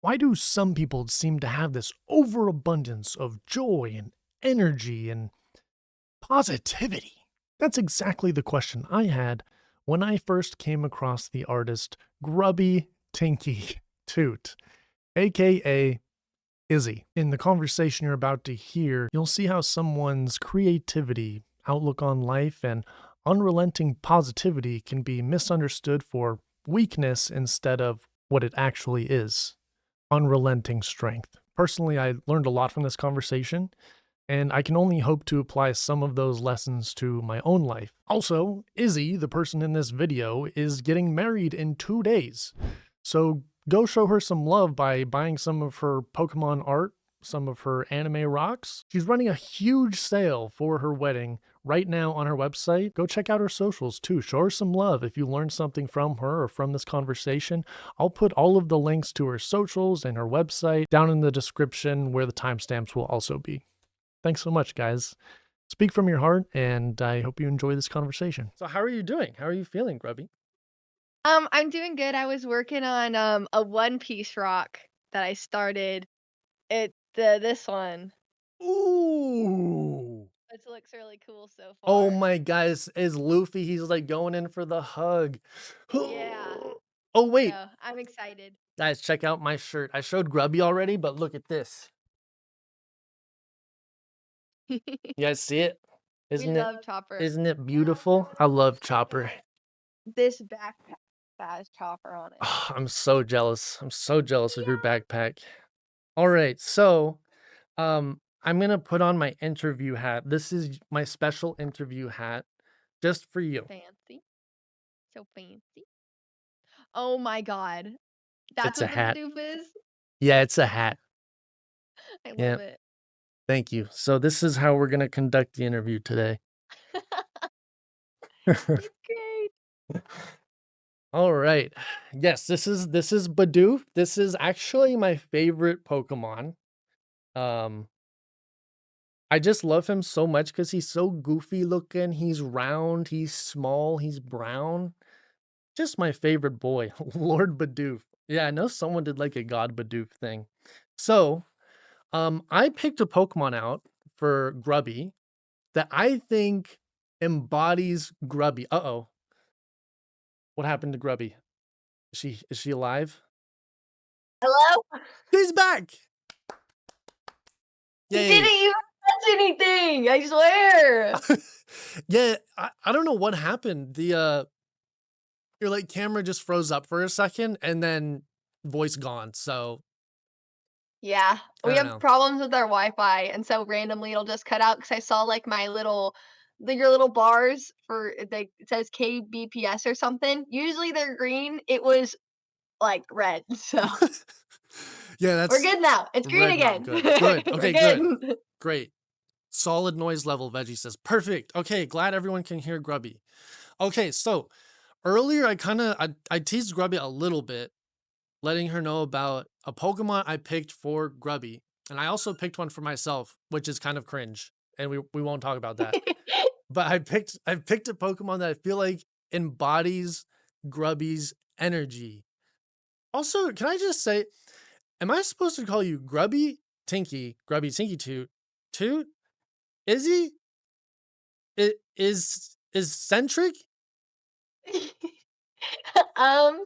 Why do some people seem to have this overabundance of joy and energy and positivity? That's exactly the question I had when I first came across the artist GrubbyTinkyToot, aka Izzy. In the conversation you're about to hear, you'll see how someone's creativity, outlook on life, and unrelenting positivity can be misunderstood for weakness instead of what it actually is: unrelenting strength. Personally, I learned a lot from this conversation, and I can only hope to apply some of those lessons to my own life. Also, Izzy, the person in this video, is getting married in 2 days. So go show her some love by buying some of her Pokemon art, some of her anime rocks. She's running a huge sale for her wedding right now on her website. Go check out her socials too. Show her some love if you learned something from her or from this conversation. I'll put all of the links to her socials and her website down in the description where the timestamps will also be. Thanks so much, guys. Speak from your heart, and I hope you enjoy this conversation. So how are you doing? How are you feeling, Grubby? I'm doing good. I was working on a One Piece rock that I started. This one. Ooh. It looks really cool so Oh far. my guys, is Luffy, he's like going in for the hug. Yeah. Oh wait, So I'm excited. guys, check out my shirt. I showed Grubby already, but look at this. You guys see it? We Isn't it love Chopper. isn't it beautiful? I love Chopper. This backpack has Chopper on it. Ah, I'm so jealous. I'm so jealous of your Yeah. backpack. All right, so I'm gonna put on my interview hat. This is my special interview hat just for you. Fancy. So fancy. Oh my god. That's It's a what the hat. Bidoof is? Yeah, it's a hat. I Yeah, love it. thank you. So this is how we're gonna conduct the interview today. It's great. All right. Yes, this is Bidoof. This is actually my favorite Pokemon. Um, I just love him so much because he's so goofy looking. He's round, he's small, he's brown. Just my favorite boy, Lord Bidoof. Yeah, I know someone did like a God Bidoof thing. So, I picked a Pokemon out for Grubby that I think embodies Grubby. Uh-oh. What happened to Grubby? Is she alive? Hello? He's back! He Yay. didn't even touch anything. I swear. Yeah, I don't know what happened. Your like camera just froze up for a second and then voice gone. So Yeah, I we don't have know. problems with our Wi-Fi, and so randomly it'll just cut out because I saw like my little your little bars for it says kbps or something. Usually they're green. It was like red, so Yeah, we're that's good now. It's green red, not again. good. Good. We're Okay, good. good. Great. Solid noise level, Veggie says. Perfect. Okay, glad everyone can hear Grubby. Okay, so earlier I teased Grubby a little bit, letting her know about a Pokemon I picked for Grubby. And I also picked one for myself, which is kind of cringe. And we won't talk about that. But I picked a Pokemon that I feel like embodies Grubby's energy. Also, can I just say, am I supposed to call you Grubby Tinky Toot? Is he? Is centric? um,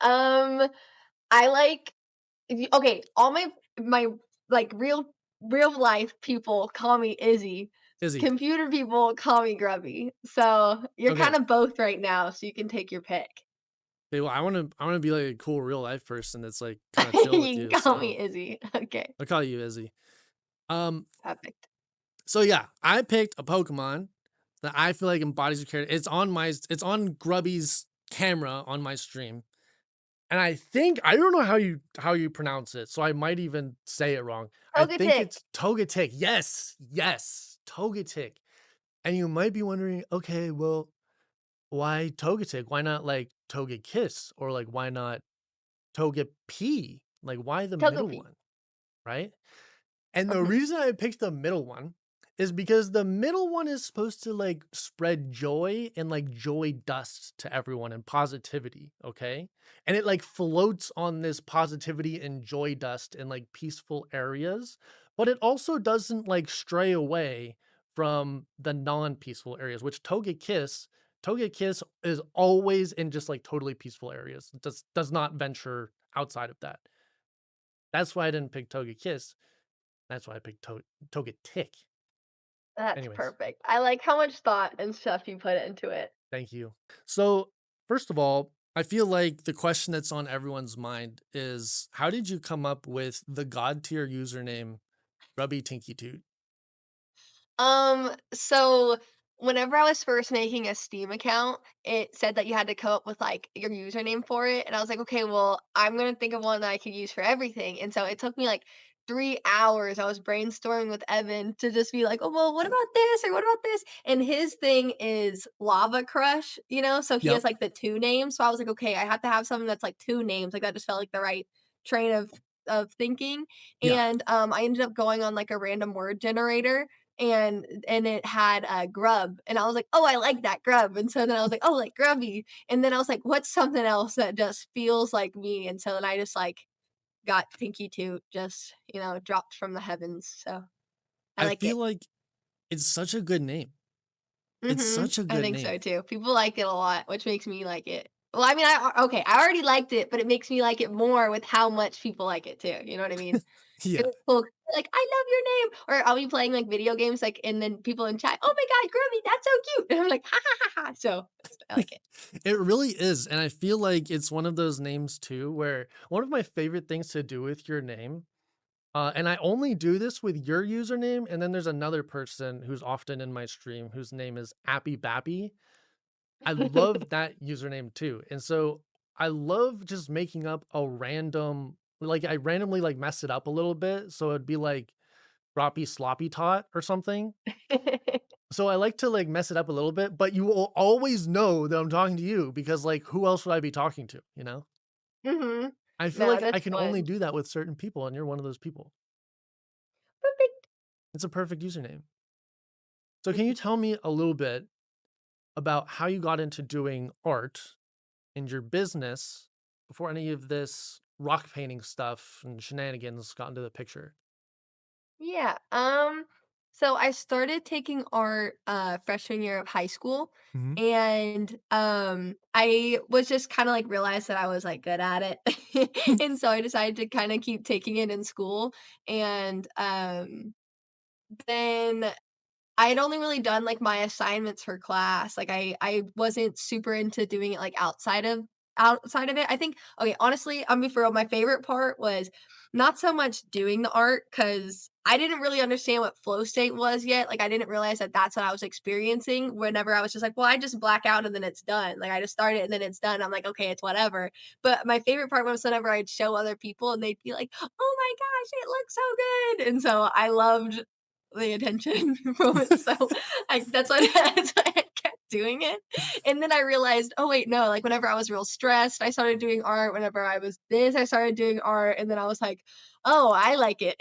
um, I like okay. All my like real life people call me Izzy. Is he? Computer people call me Grubby. So you're Okay. kind of both right now, so you can take your pick. Okay, well, I wanna be like a cool real life person that's like kind of chill with You can you. call So me Izzy. Okay, I'll call you Izzy. Um, perfect. so yeah, I picked a Pokemon that I feel like embodies your character. It's on Grubby's camera on my stream. And I don't know how you pronounce it, so I might even say it wrong. I think Togetic. it's Togetic. Yes, yes, Togetic. And you might be wondering, okay, well, why Togetic? Why not like Togekiss or like why not Togepi? Like why the middle Togepi. one, right? And the Mhm. reason I picked the middle one is because the middle one is supposed to like spread joy and like joy dust to everyone and positivity, okay? And it like floats on this positivity and joy dust in like peaceful areas, but it also doesn't like stray away from the non-peaceful areas, which Togekiss is always in just like totally peaceful areas. Does not venture outside of that. That's why I didn't pick Togekiss. That's why I picked Togetic. That's Anyways. perfect. I like how much thought and stuff you put into it. Thank you. So, first of all, I feel like the question that's on everyone's mind is how did you come up with the god tier username GrubbyTinkyToot? So whenever I was first making a Steam account, it said that you had to come up with like your username for it. And I was like, okay, well, I'm gonna think of one that I could use for everything. And so it took me like 3 hours. I was brainstorming with Evan to just be like, oh, well, what about this? Or what about this? And his thing is Lava Crush, you know? So he has Yep. like the two names. So I was like, okay, I have to have something that's like two names. Like that just felt like the right train of thinking. Yeah. And I ended up going on like a random word generator and it had grub and I was like, oh, I like that grub. And so then I was like, oh, like grubby. And then I was like, what's something else that just feels like me? And so then I just like got Tinky Toot just, dropped from the heavens. So I I like it. feel like it's such a good name. It's such a I good think name. so too. People like it a lot, which makes me like it. Well, I mean, okay, I already liked it, but it makes me like it more with how much people like it too. You know what I mean? Yeah. And it's cool. Like, "I love your name," or I'll be playing, like, video games, like, and then people in chat, "Oh my god, Grubby, that's so cute," and I'm like, "Ha ha ha ha," so, I like it. It really is. And I feel like it's one of those names too, where one of my favorite things to do with your name, and I only do this with your username, and then there's another person who's often in my stream whose name is Appy Bappy. I love that username too, and so I love just making up a random like, I randomly, like, mess it up a little bit, so it'd be like Groppy Sloppy Tot or something. So I like to, like, mess it up a little bit, but you will always know that I'm talking to you because, like, who else would I be talking to, you know? Mhm. I feel No, like I that's can only fun. do that with certain people, and you're one of those people. Perfect. It's a perfect username. So can you Mhm. tell me a little bit about how you got into doing art in your business before any of this rock painting stuff and shenanigans got into the picture? Yeah, so I started taking art, freshman year of high school, Mhm. and, I was just kinda, like, realized that I was, like, good at it, and so I decided to kinda keep taking it in school, and, then I had only really done, like, my assignments for class, like, I wasn't super into doing it, like, outside of it. I think okay, honestly, I'm gonna be for real, my favorite part was not so much doing the art because I didn't really understand what flow state was yet, like, I didn't realize that that's what I was experiencing whenever I was just like, "Well, I just black out and then it's done." Like, I just start it and then it's done, I'm like, "Okay, it's whatever." But my favorite part was whenever I'd show other people and they'd be like, "Oh my gosh, it looks so good." And so I loved the attention from it, so that's why that's why I kept doing it, and then I realized, "Oh, wait, no," like, whenever I was real stressed, I started doing art, whenever I was this, I started doing art, and then I was like, "Oh, I like it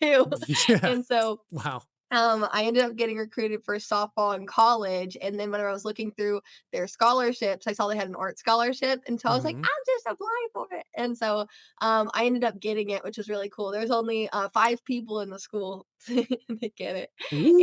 too," Yeah. and so Wow. I ended up getting recruited for softball in college, and then whenever I was looking through their scholarships, I saw they had an art scholarship, and so I was like, Mhm. "I'll just apply for it." And so, I ended up getting it, which was really cool. There's only 5 people in the school to get it,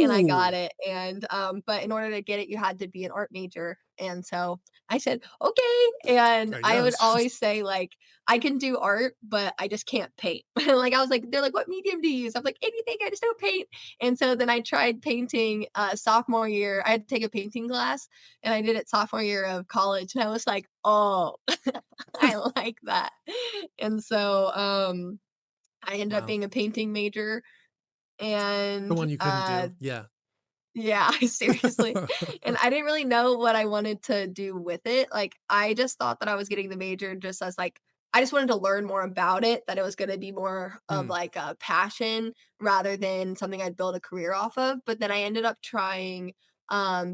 and I got Ooh. it. And but in order to get it, you had to be an art major, and so I said, "Okay." And I I would guess. always say like, "I can do art, but I just can't paint." Like I was like, they're like, "What medium do you use?" I'm like, "Anything. I just don't paint." And so then I tried painting sophomore year. I had to take a painting class and I did it sophomore year of college. And I was like, oh, I like that. And so I ended up Wow. being a painting major. The And one you couldn't do. Yeah. yeah, seriously. And I didn't really know what I wanted to do with it. Like, I just thought that I was getting the major just as like, I just wanted to learn more about it, that it was going to be more of Mm. like a passion rather than something I'd build a career off of. But then I ended up trying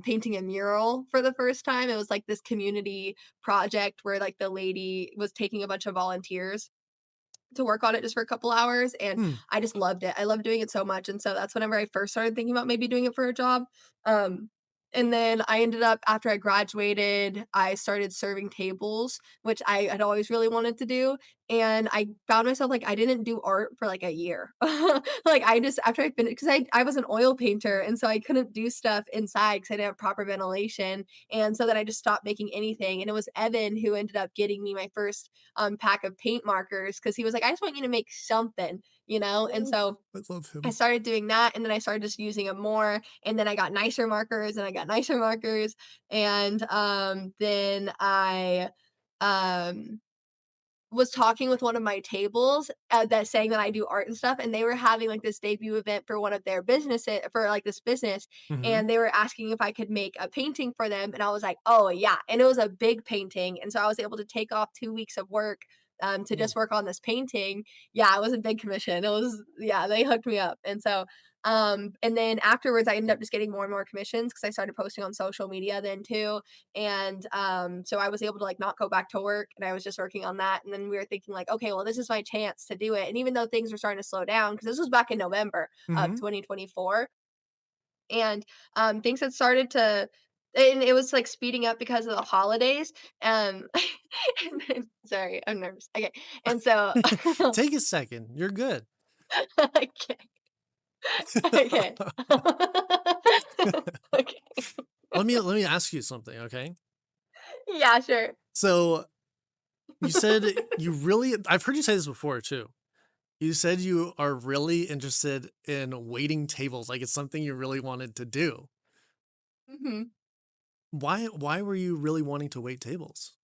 painting a mural for the first time. It was like this community project where like the lady was taking a bunch of volunteers to work on it just for a couple hours, and Hmm. I just loved it. I loved doing it so much, and so that's whenever I first started thinking about maybe doing it for a job. Um, and then I ended up after I graduated, I started serving tables, which I had always really wanted to do, and I found myself like I didn't do art for like a year. Like I just after I finished because I was an oil painter, and so I couldn't do stuff inside because I didn't have proper ventilation, and so then I just stopped making anything. And it was Evan who ended up getting me my first pack of paint markers because he was like, I just want you to make something, you know? And Oh, so I love I him. started doing that, and then I started just using it more, and then I got nicer markers, and I got nicer markers, and then I um was talking with one of my tables, that saying that I do art and stuff, and they were having, like, this debut event for one of their businesses for, like, this business, Mhm. and they were asking if I could make a painting for them, and I was like, "Oh, yeah," and it was a big painting, and so I was able to take off 2 weeks of work, to Mm. just work on this painting. Yeah, it was a big commission. It was yeah, they hooked me up, and so, and then afterwards, I ended up just getting more and more commissions because I started posting on social media then too, and so I was able to like not go back to work and I was just working on that. And then we were thinking like, okay, well, this is my chance to do it. And even though things were starting to slow down, because this was back in November of Mhm. 2024, and things had started to and it was like speeding up because of the holidays. Um and then, sorry, I'm nervous. Okay. And so Take a second. You're good. okay. Okay. Okay. Let me ask you something, okay? Yeah, sure. So, you said you really I've heard you say this before too. You said you are really interested in waiting tables, like it's something you really wanted to do. Mhm. Why were you really wanting to wait tables?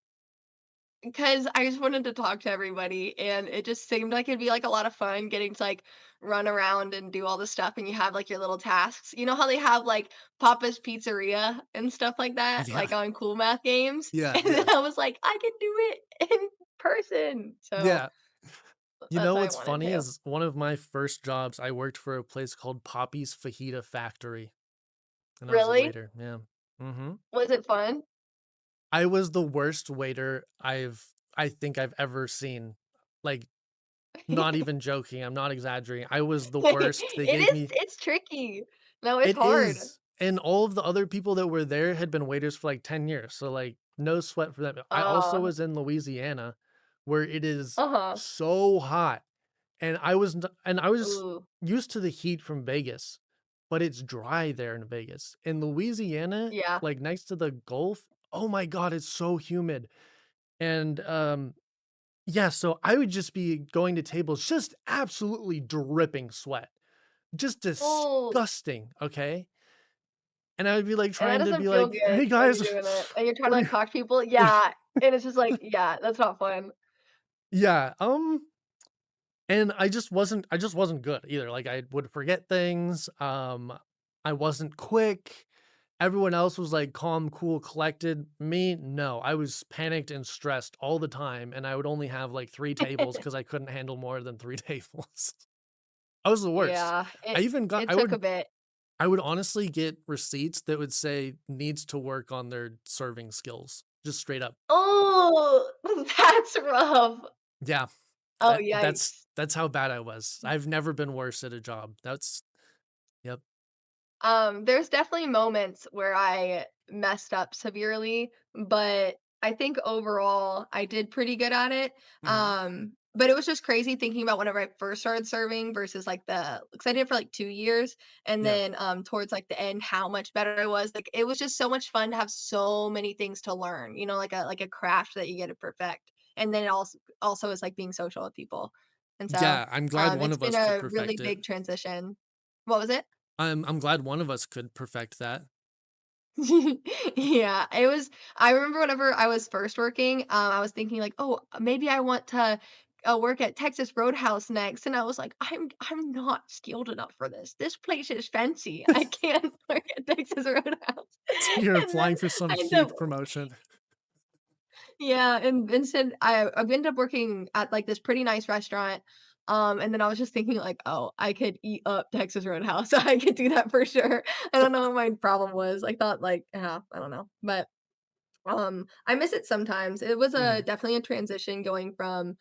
Because I just wanted to talk to everybody, and it just seemed like it'd be, like, a lot of fun getting to, like, run around and do all this stuff, and you have, like, your little tasks. You know how they have, like, Papa's Pizzeria and stuff like that, Yeah. like, on Cool Math games? Yeah, And yeah. then I was like, "I can do it in person." So, Yeah. You that's know what I what's wanted funny to. is one of my first jobs, I worked for a place called Poppy's Fajita Factory, and I was a Really? waiter, yeah. Mhm. Was it fun? I was the worst waiter I think I've ever seen. Like, not even joking, I'm not exaggerating. I was the worst. They gave me It's tricky. No, it's It hard. is, and all of the other people that were there had been waiters for, like, 10 years, so, like, no sweat for them. I also Uh, was in Louisiana, where it is uh-huh. so hot, and I was Ooh, used to the heat from Vegas, but it's dry there in Vegas. In Louisiana, yeah. like, next to the Gulf, oh my god, it's so humid, and, yeah, so I would just be going to tables just absolutely dripping sweat, just Oh. disgusting, okay? And I would be, like, And that trying to be doesn't feel like, good "Hey, when guys." you're doing it, and you're trying to, What do like, you talk to people. what do Yeah, and it's just like yeah, that's not fun. Yeah, and I just wasn't good either, like, I would forget things, I wasn't quick. Everyone else was, like, calm, cool, collected. Me, no, I was panicked and stressed all the time, and I would only have, like, 3 tables because I couldn't handle more than 3 tables. I was the worst. Yeah, I even got it took a bit. I would honestly get receipts that would say, "Needs to work on their serving skills," just straight up. Oh, that's rough. Yeah, Oh, yikes. that's how bad I was. I've never been worse at a job. That's Yep. There's definitely moments where I messed up severely, but I think overall I did pretty good at it. Mhm. But it was just crazy thinking about whenever I first started serving versus like because I did it for like 2 years, and Yeah. then towards like the end, how much better I was. Like it was just so much fun to have so many things to learn. You know, like a craft that you get to perfect, and then it also is like being social with people, and so Yeah, I'm glad one it's of been us could a really perfect it. big transition. What was it? I'm glad one of us could perfect that. Yeah, it was I remember whenever I was first working, I was thinking like, "Oh, maybe I want to, work at Texas Roadhouse next," and I was like, I'm not skilled enough for this. This place is fancy. I can't work at Texas Roadhouse." So you're And then applying for some I ended up huge promotion. yeah, and instead I ended up working at, like, this pretty nice restaurant, and then I was just thinking like, "Oh, I could eat up Texas Roadhouse. I could do that for sure." I don't know what my problem was. I thought like, yeah, I don't know, but I miss it sometimes. It was a Mhm. definitely a transition going from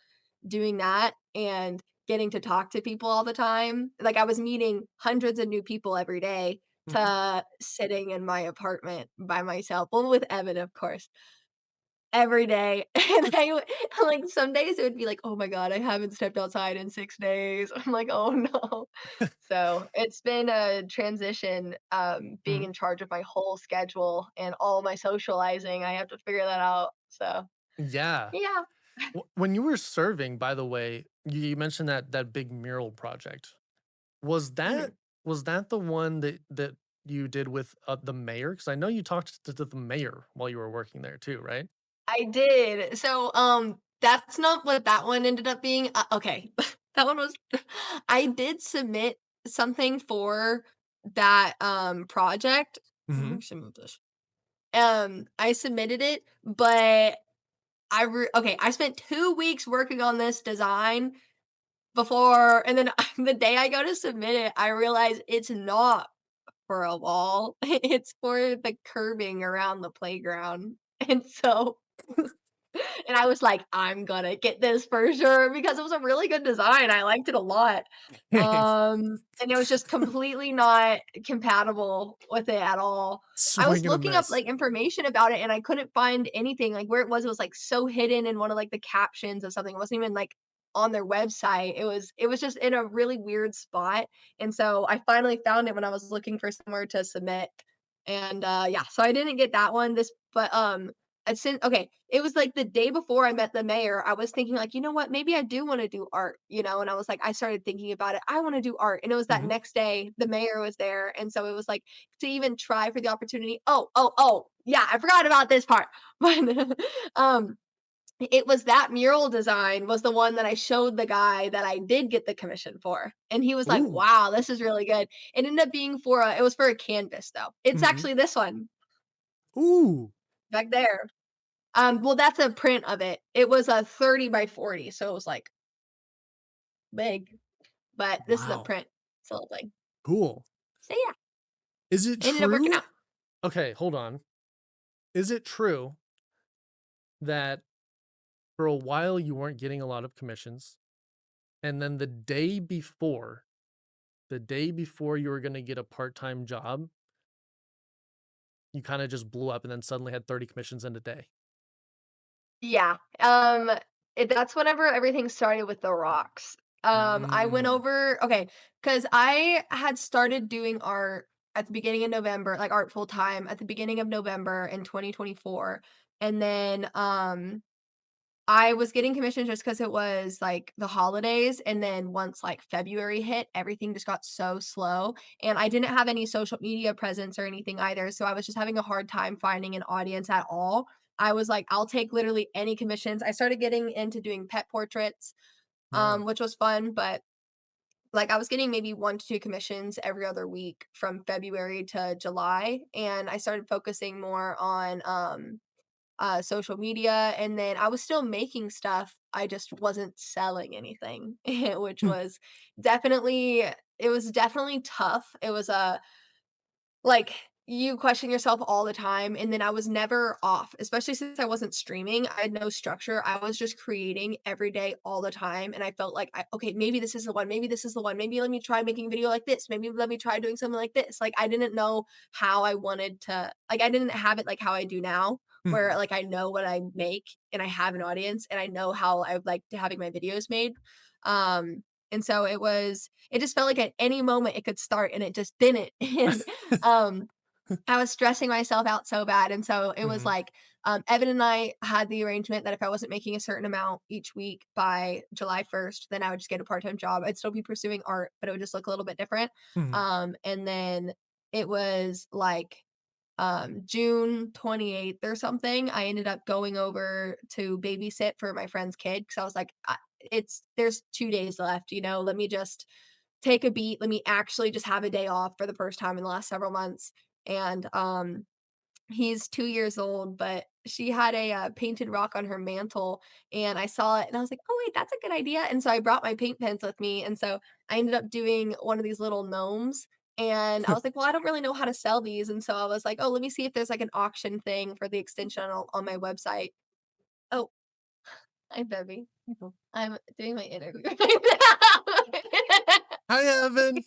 doing that and getting to talk to people all the time. Like, I was meeting hundreds of new people every day Mhm. to sitting in my apartment by myself, well, with Evan, of course, every day. And like, some days it would be like, "Oh my god, I haven't stepped outside in 6 days." I'm like, "Oh, no." So, it's been a transition, being Mhm. in charge of my whole schedule and all my socializing. I have to figure that out. So, Yeah. yeah. When you were serving, by the way, you mentioned that big mural project. Was that Mhm. was that the one that you did with, the mayor? Because I know you talked to the mayor while you were working there too, right? I did. So, that's not what that one ended up being. Okay. That one was I did submit something for that, project. Let Mhm. me submit this. I submitted it, but okay, I spent 2 weeks working on this design before and then the day I go to submit it, I realize it's not for a wall. It's for the curbing around the playground. And so and I was like, "I'm gonna get this for sure," because it was a really good design, I liked it a lot. And it was just completely not compatible with it at all. I was Swing and a looking up, miss. like, information about it, and I couldn't find anything, like, where it was, like, so hidden in one of, like, the captions of something. It wasn't even, like, on their website. It was just in a really weird spot, and so I finally found it when I was looking for somewhere to submit. And, yeah, so I didn't get that one, I sent okay, it was, like, the day before I met the mayor, I was thinking, like, "You know what? Maybe I do wanna do art," you know, and I was like I started thinking about it, "I wanna do art," and it was that Mhm. next day, the mayor was there, and so it was, like, to even try for the opportunity oh, yeah, I forgot about this part, but, um, it was that mural design was the one that I showed the guy that I did get the commission for, and he was like, Ooh. "Wow, this is really good." It ended up being for a it was for a canvas, though. It's Mhm. actually this one, Ooh. back there. Well, that's a print of it. It was a 30 by 40, so it was, like, big, but this is a Wow. print. It's a little thing. Cool. So, yeah, Is it ended up working true? out. Okay, hold on. Is it true that for a while you weren't getting a lot of commissions, and then the day before you were gonna get a part-time job, you kinda just blew up and then suddenly had 30 commissions in a day? Yeah, that's whenever everything started with the rocks. I went Mm. over okay, because I had started doing art at the beginning of November, like, art full time at the beginning of November in 2024, and then, I was getting commissions just because it was, like, the holidays, and then once, like, February hit, everything just got so slow, and I didn't have any social media presence or anything either, so I was just having a hard time finding an audience at all. I was like, "I'll take literally any commissions." I started getting into doing pet portraits, Yeah. which was fun, but, like, I was getting maybe 1 to 2 commissions every other week from February to July, and I started focusing more on, social media, and then I was still making stuff, I just wasn't selling anything, which Hmm. was definitely it was definitely tough. It was a like, you question yourself all the time, and then I was never off, especially since I wasn't streaming, I had no structure, I was just creating every day all the time, and I felt like, "Okay, maybe this is the one, maybe this is the one, maybe let me try making a video like this, maybe let me try doing something like this." Like, I didn't know how I wanted to like, I didn't have it like how I do now, where, Mhm. like, I know what I make, and I have an audience, and I know how I would like to having my videos made, and so it just felt like at any moment it could start, and it just didn't, and, um I was stressing myself out so bad, and so it was Mhm. like, Evan and I had the arrangement that if I wasn't making a certain amount each week by July 1st, then I would just get a part-time job. I'd still be pursuing art, but it would just look a little bit different. Mhm. And then it was like, June 28th or something, I ended up going over to babysit for my friend's kid because I was like, there's 2 days left, let me just take a beat, let me actually just have a day off for the first time in the last several months." And, he's 2 years old, but she had a, painted rock on her mantle, and I saw it, and I was like, "Oh, wait, that's a good idea," and so I brought my paint pens with me, and so I ended up doing one of these little gnomes, and I was like, "Well, I don't really know how to sell these," and so I was like, "Oh, let me see if there's, like, an auction thing for the extension on my website." Oh. Hi, Bebby. I'm doing my interview right now. Hi, Evan.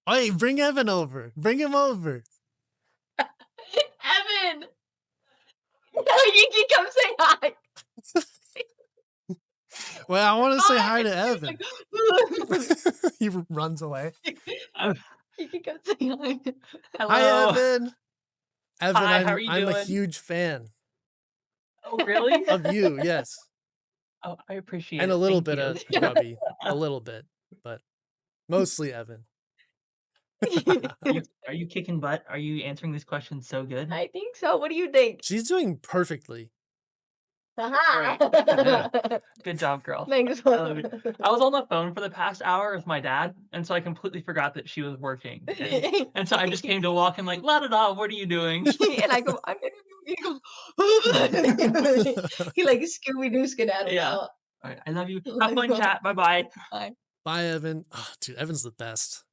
Hey, bring Evan over. Bring him over. Evan! No, you can come say hi. Well, I want to say hi Hi. to He's Evan. like, He runs away. Oh, you can come say hi. Hi, hello. Evan. Evan, Hi, how are you I'm a doing? huge fan Oh, really? of you. Yes, Oh, I appreciate and a it. little Thank bit you. of Grubby, a little bit, but mostly Evan. Are you kicking butt? Are you answering these questions so good? I think so. What do you think? She's doing perfectly. Great. Yeah. Good job, girl. Thanks. I was on the phone for the past hour with my dad, and so I completely forgot that she was working. And so I just came to walk in like, la da da, what are you doing? And I go, I'm interviewing. He goes, he like Scooby Doo skedaddles Yeah. out. All right, I love you. Have fun, chat. Bye bye. Bye. Bye, Evan. Oh, dude, Evan's the best.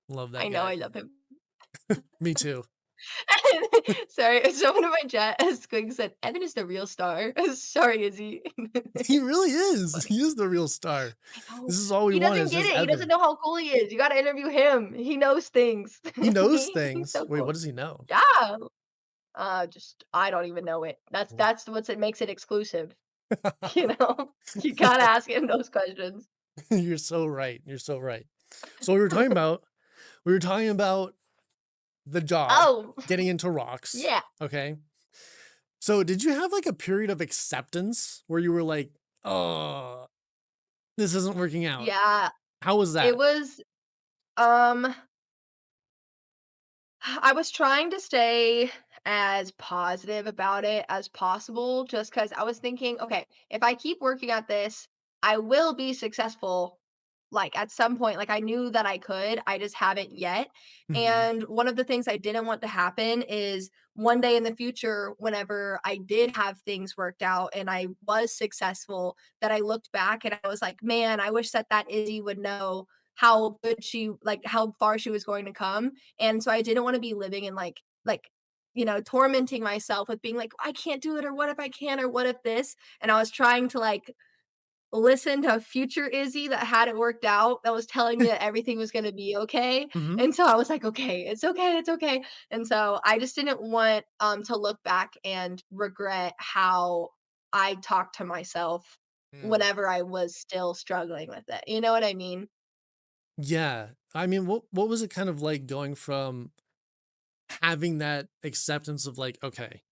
Love that I know, guy. I love him. Me too. Sorry, someone in my chat, Squig said, Evan is the real star. Sorry, Izzy. He really is. Funny. He is the real star. I know. This is all we He want doesn't is get just it. He doesn't Evan. know how cool he is. You gotta interview him. He knows things. He knows He's things. so Wait, cool. what does he know? Yeah. Just I don't even know it. That's what's it makes it exclusive. You know? You gotta ask him those questions. You're so right. You're so right. So we were talking about the job, Oh, getting into rocks. yeah. Okay. So did you have like a period of acceptance where you were like, oh, this isn't working out? Yeah. How was It that? was um I was trying to stay as positive about it as possible just because I was thinking, okay, if I keep working at this, I will be successful. Like at some point, like I knew that I could, I just haven't yet. Mhm. And one of the things I didn't want to happen is one day in the future, whenever I did have things worked out and I was successful, that I looked back and I was like, man, I wish that that Izzy would know how good she, like how far she was going to come. And so I didn't want to be living in tormenting myself with being like, I can't do it, or what if I can, or what if this? And I was trying to like listen to future Izzy that had it worked out, that was telling me that everything was gonna be okay. Mhm. And so I was like, okay, it's okay, it's okay. And so I just didn't want to look back and regret how I talked to myself Mm. whenever I was still struggling with it. You know what I mean? Yeah. I mean, what was it kind of like going from having that acceptance of like, okay,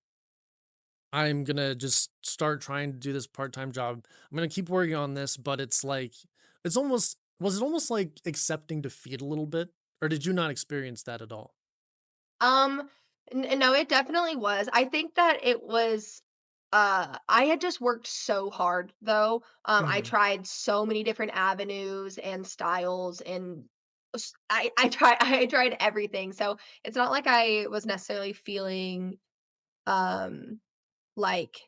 I'm gonna just start trying to do this part-time job. I'm gonna keep working on this, but it's like it's almost was it almost like accepting defeat a little bit? Or did you not experience that at all? Um, no, it definitely was. I think that it was I had just worked so hard though. I Mhm. tried so many different avenues and styles and I tried everything. So it's not like I was necessarily feeling um like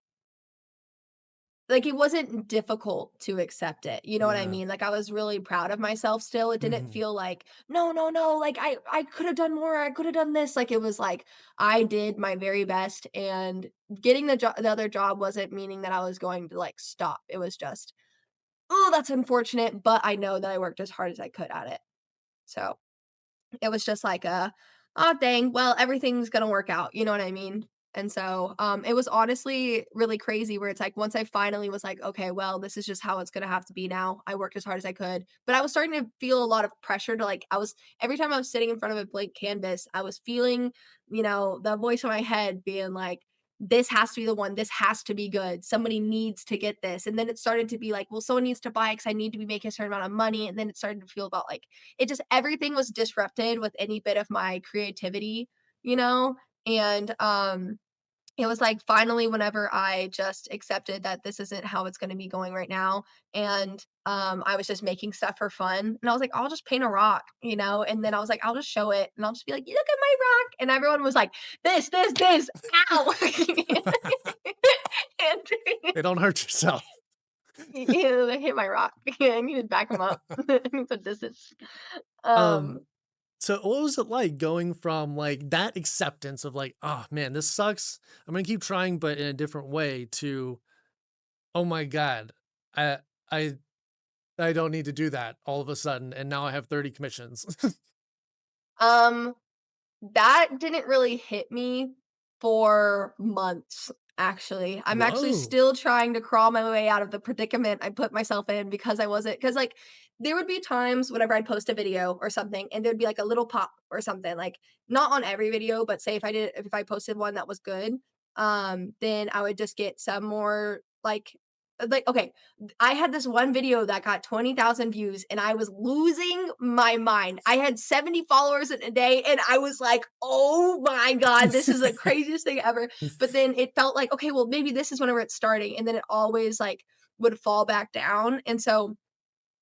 it wasn't difficult to accept it, you know what I Yeah. mean? Like, I was really proud of myself still, it didn't Mhm. feel like, "No, no, no, like, I coulda done more, I coulda done this," like, it was like, I did my very best, and getting the other job wasn't meaning that I was going to, like, stop, it was just, "Oh, that's unfortunate, but I know that I worked as hard as I could at it." So it was just like a, "Oh, dang, well, everything's gonna work out," you know what I mean? And so, it was honestly really crazy where it's like once I finally was like, "Okay, well, this is just how it's gonna have to be now." I worked as hard as I could, but I was starting to feel a lot of pressure to like I was every time I was sitting in front of a blank canvas, I was feeling, the voice in my head being like, "This has to be the one. This has to be good. Somebody needs to get this." And then it started to be like, "Well, someone needs to buy it because I need to be making a certain amount of money." And then it started to feel about like it just everything was disrupted with any bit of my creativity, you know? And it was like finally whenever I just accepted that this isn't how it's going to be going right now, and I was just making stuff for fun, and I was like, I'll just paint a rock, and then I was like, I'll just show it, and I'll just be like, look at my rock, and everyone was like, this, ow, and Hey, don't hurt yourself. they hit my rock. I need to back them up. I need some distance. Um, Um, so what was it like going from like that acceptance of like, oh man, this sucks. I'm gonna keep trying, but in a different way to Oh my god. I I I don't need to do that all of a sudden, and now I have 30 commissions. Um, that didn't really hit me for months, actually. I'm actually Whoa. still trying to crawl my way out of the predicament I put myself in because I wasn't, because like there would be times whenever I'd post a video or something and there'd be like a little pop or something, like not on every video, but say if I posted one that was good, then I would just get some more like okay, I had this one video that got 20,000 views and I was losing my mind. I had 70 followers in a day and I was like, "Oh my god, this is the craziest thing ever." But then it felt like, "Okay, well maybe this is whenever it's starting." And then it always like would fall back down. And so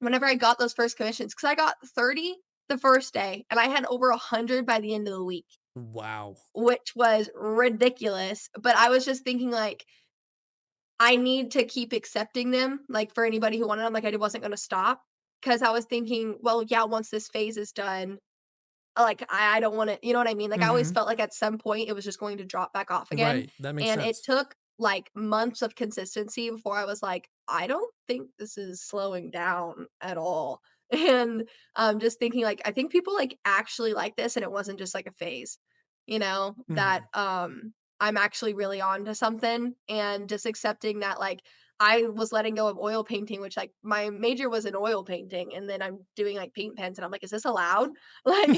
whenever I got those first commissions, cuz I got 30 the first day and I had over 100 by the end of the week, Wow. which was ridiculous. But I was just thinking like I need to keep accepting them, like, for anybody who wanted them, like, I wasn't gonna stop because I was thinking, "Well, yeah, once this phase is done, like, I don't wanna," you know what I mean? Like, I always Mhm. felt like at some point it was just going to drop back off again, Right, that makes and it sense. took, like, months of consistency before I was like, "I don't think this is slowing down at all." And, just thinking, like, I think people, like, actually like this, and it wasn't just, like, a phase, that, Mhm. I'm actually really on to something, and just accepting that, like, I was letting go of oil painting, which, like, my major was in oil painting, and then I'm doing, like, paint pens, and I'm like, "Is this allowed?" Like,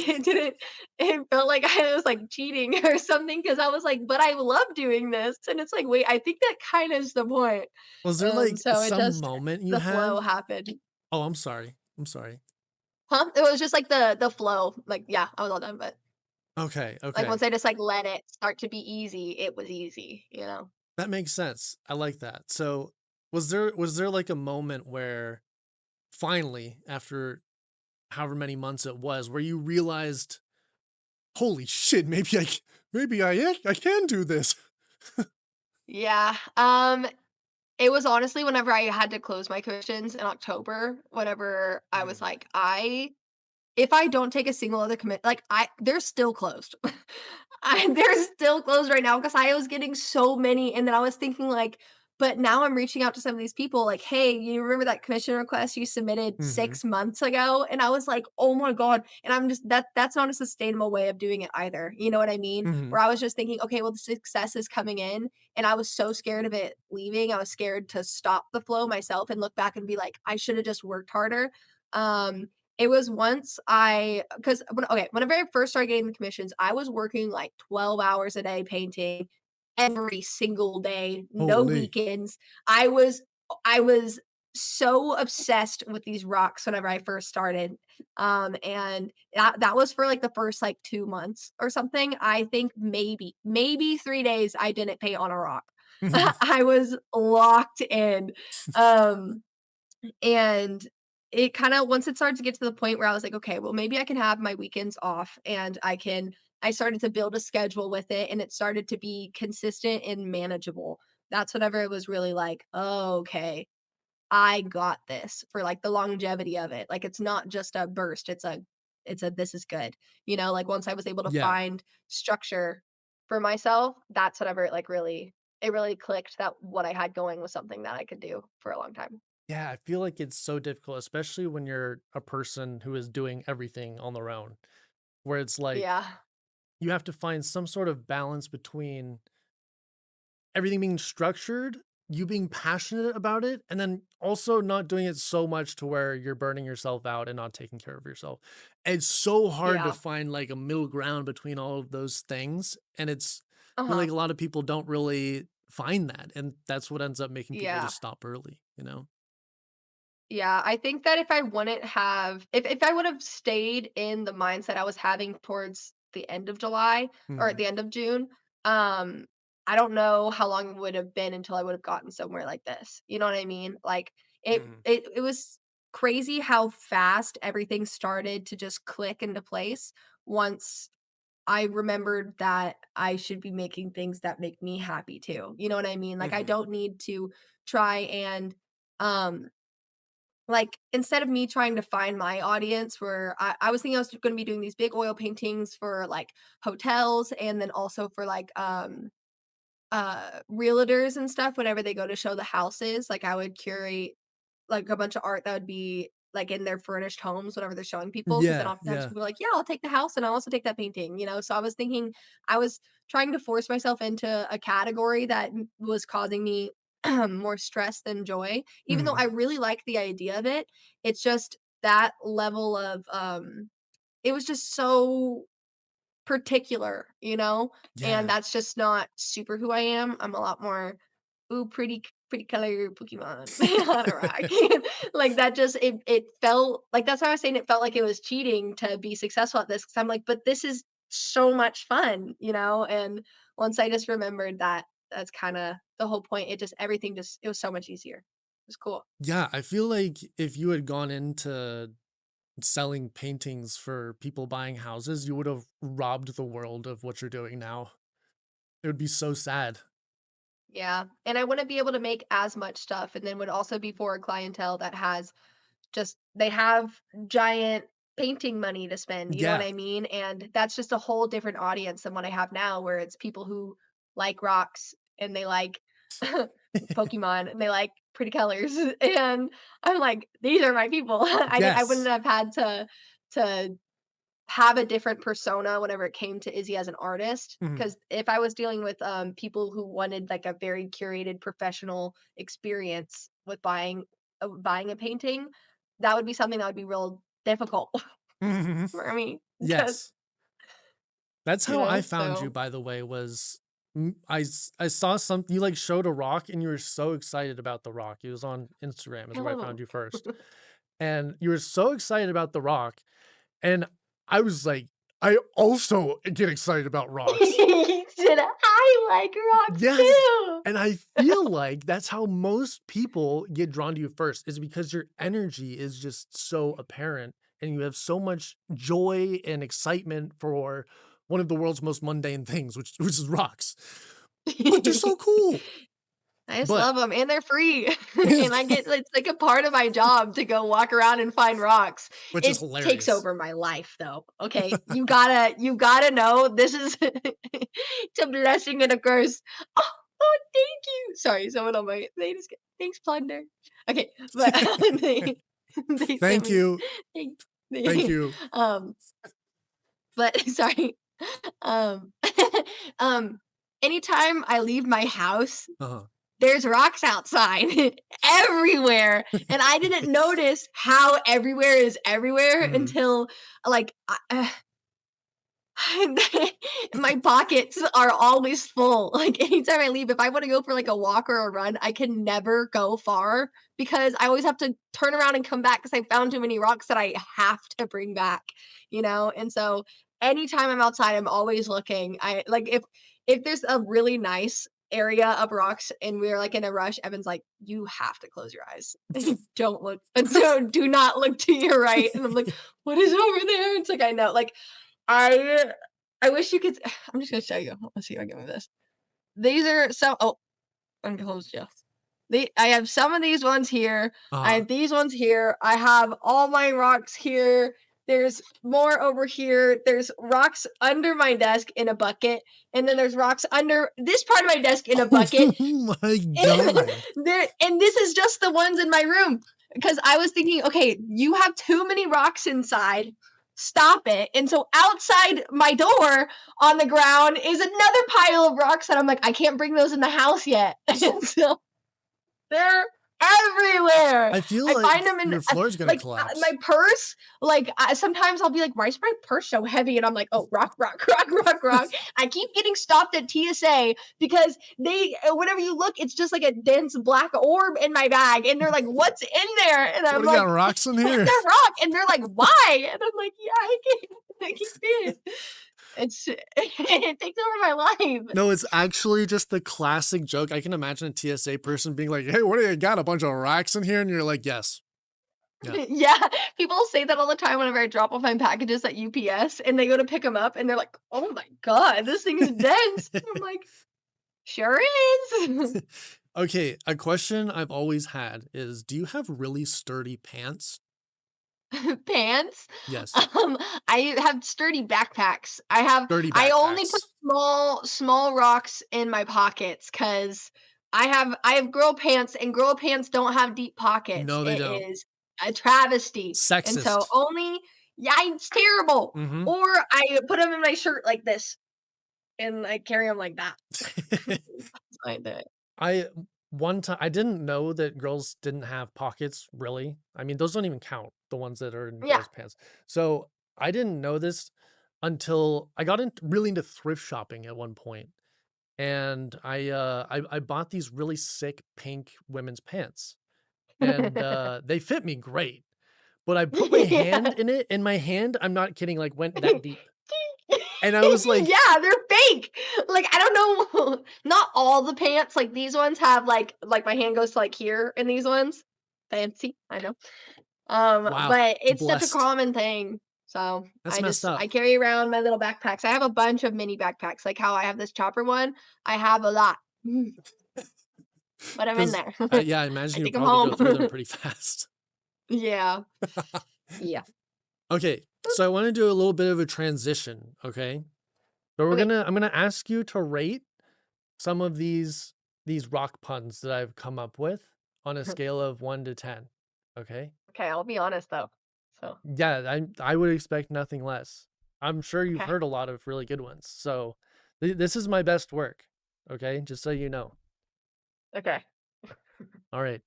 it felt like I was, like, cheating or something because I was like, "But I love doing this," and it's like, "Wait, I think that kinda is the point." Was there, like, So it some just moment you the flow had? happened. Oh, I'm sorry. I'm sorry. Huh? It was just, like, the flow, like, yeah, I was all done, but, Okay, like, okay. once I just, like, let it start to be easy, it was easy, you know? That makes sense. I like that. So, was there, like, a moment where finally, after however many months it was, where you realized, "Holy shit, maybe I can do this." Yeah, it was honestly whenever I had to close my commissions in October, whenever I was Mm, like, if I don't take a single other commit, like, they're still closed. They're still closed right now because I was getting so many, and then I was thinking, like, but now I'm reaching out to some of these people, like, "Hey, you remember that commission request you submitted mhm, 6 months ago?" And I was like, "Oh my god," and I'm just that's not a sustainable way of doing it either, you know what I mean? mhm, Where I was just thinking, "Okay, well, the success is coming in," and I was so scared of it leaving, I was scared to stop the flow myself and look back and be like, "I shoulda just worked harder." Um, it was once I, because whenever I first started getting the commissions, I was working like 12 hours a day painting every single day, no holy. weekends. I was so obsessed with these rocks whenever I first started. And that was for like the first like 2 months or something. I think maybe 3 days I didn't paint on a rock. I was locked in. Um and it kinda, once it started to get to the point where I was like, "Okay, well, maybe I can have my weekends off, and I started to build a schedule with it, and it started to be consistent and manageable. That's whenever it was really like, "Oh, okay, I got this," for, like, the longevity of it. Like, it's not just a burst, it's a "this is good." Like, once I was able to Yeah. find structure for myself, that's whenever it really clicked that what I had going was something that I could do for a long time. Yeah, I feel like it's so difficult, especially when you're a person who is doing everything on their own, where it's like Yeah. you have to find some sort of balance between everything being structured, you being passionate about it, and then also not doing it so much to where you're burning yourself out and not taking care of yourself. It's so hard to Yeah. find like a middle ground between all of those things. And I feel Uh-huh. like a lot of people don't really find that. And that's what ends up making people Yeah. just stop early, you know? Yeah, I think that if I wouldn't have if I would have stayed in the mindset I was having towards the end of July or at Mhm. the end of June, um, I don't know how long it would have been until I would have gotten somewhere like this. You know what I mean? Like Mhm. it was crazy how fast everything started to just click into place once I remembered that I should be making things that make me happy too. You know what I mean? Like I Mhm. don't need to try and um like, instead of me trying to find my audience where I was thinking I was gonna be doing these big oil paintings for, like, hotels and then also for, like, realtors and stuff, whenever they go to show the houses, like, I would curate, like, a bunch of art that would be, like, in their furnished homes whenever they're showing people. Because then Yeah, oftentimes yeah. people are like, "Yeah, I'll take the house, and I'll also take that painting," you know? So I was thinking I was trying to force myself into a category that was causing me more stress than joy, even though I Mhm. really like the idea of it. It's just that level of, it was just so particular, you know? And Yeah. that's just not super who I am. I'm a lot more, "Ooh, pretty color Pokemon on a rock." Like, that just it felt like that's why I was saying it felt like it was cheating to be successful at this, because 'cause I'm like, "But this is so much fun," you know? And once I just remembered that that's kinda the whole point, it just everything just it was so much easier. It was cool. Yeah, I feel like if you had gone into selling paintings for people buying houses, you would have robbed the world of what you're doing now. It would be so sad. Yeah, and I wouldn't be able to make as much stuff, and then would also be for a clientele that has just they have giant painting money to spend, you know what Yeah. I mean? And that's just a whole different audience than what I have now, where it's people who like rocks and they like Pokemon and they like pretty colors. And I'm like, these are my people. I wouldn't Yes. have had to have a different persona whenever it came to Izzy as an artist. Mhm. Because if I was dealing with people who wanted like a very curated professional experience with buying a painting, that would be something that would be real difficult Mhm. for me. Because Yes. That's how I found you, so by the way, was I saw some you, like, showed a rock and you were so excited about the rock. It was on Instagram is where I found hello. you first. And you were so excited about the rock, and I was like, "I also get excited about rocks." He said, I like rocks Yes, too. and I feel like that's how most people get drawn to you first, is because your energy is just so apparent, and you have so much joy and excitement for one of the world's most mundane things, which is rocks. But they're so cool. I just But love them, and they're free, and I get it's like a part of my job to go walk around and find rocks. which is It takes hilarious. over my life, though, okay? You gotta know this is it's a blessing and a curse. Oh, oh, thank you. Sorry, someone on my they just get thanks, Plunder. Okay, but they sent Thank me you. thank Thank you. um, but sorry. Um, um, anytime I leave my house, Uh-huh. there's rocks outside everywhere, and I didn't notice how everywhere is everywhere Mhm. until, like, my pockets are always full. Like, anytime I leave, if I wanna go for, like, a walk or a run, I can never go far because I always have to turn around and come back because I found too many rocks that I have to bring back, you know? And so, anytime I'm outside, I'm always looking. I like, if there's a really nice area of rocks and we're, like, in a rush, Evan's like, "You have to close your eyes. Don't look do not look to your right." And I'm like, "What is over there?" It's like, I know, like, I I wish you could I'm just gonna show you. Let's see if I can move this. These are some oh, unclosed, yes. I have some of these ones here. I Uh-huh. have these ones here. I have all my rocks here. There's more over here. There's rocks under my desk in a bucket, and then there's rocks under this part of my desk in a bucket. Oh my god. And this is just the ones in my room because I was thinking, okay, you have too many rocks inside. Stop it. And so outside my door on the ground is another pile of rocks that I'm like, I can't bring those in the house yet. And so they're everywhere. I feel I like find them in your floor is gonna like my collapse. purse. Like sometimes I'll be like, "Why is my purse so heavy?" And I'm like, "Oh, rock, rock, rock, rock, rock." I keep getting stopped at TSA because they, whenever you look, it's just like a dense black orb in my bag, and they're like, "What's in there?" And What I'm do you got, like, rocks in "It's here? a rock," and they're like, "Why?" And I'm like, "Yeah, I can see it." It's it takes over my life. No, it's actually just the classic joke. I can imagine a TSA person being like, "Hey, what do you got? A bunch of rocks in here?" And you're like, "Yes." Yeah. Yeah, people say that all the time whenever I drop off my packages at UPS and they go to pick them up and they're like, "Oh my god, this thing is dense." I'm like, "Sure is." Okay, a question I've always had is, do you have really sturdy pants? pants. Yes. I have sturdy backpacks. Dirty I only put backpacks. small rocks in my pockets because I have girl pants and girl pants don't have deep pockets. No, they It don't. is a travesty. And so Sexist. only yeah, it's terrible. Mm-hmm. Or I put them in my shirt like this and I carry them like that. That's how I do it. One time I didn't know that girls didn't have pockets, really. I mean, those don't even count, the ones that are in Yeah. girls' pants. So I didn't know this until I got really into thrift shopping at one point. And I bought these really sick pink women's pants. And they fit me great. But I put my hand in it, and my hand, I'm not kidding, like went that deep. And I was like, yeah, they're fake. Like I don't know, not all the pants. Like these ones have like my hand goes to like here in these ones. Fancy, I know. wow, But it's such a blessed. common thing. So That's messed up. I carry around my little backpacks. I have a bunch of mini backpacks. Like how I have this chopper one. I have a lot. But I'm in 'Cause, there. yeah, I I imagine you take them probably go through them home. pretty fast. yeah. Yeah. Okay, so I want to do a little bit of a transition, okay? So Okay. I'm gonna ask you to rate some of these rock puns that I've come up with on a scale of 1 to 10. Okay? Okay, I'll be honest though. So Yeah, I would expect nothing less. I'm sure you've okay. heard a lot of really good ones. So this is my best work. Okay, just so you know. Okay. All right.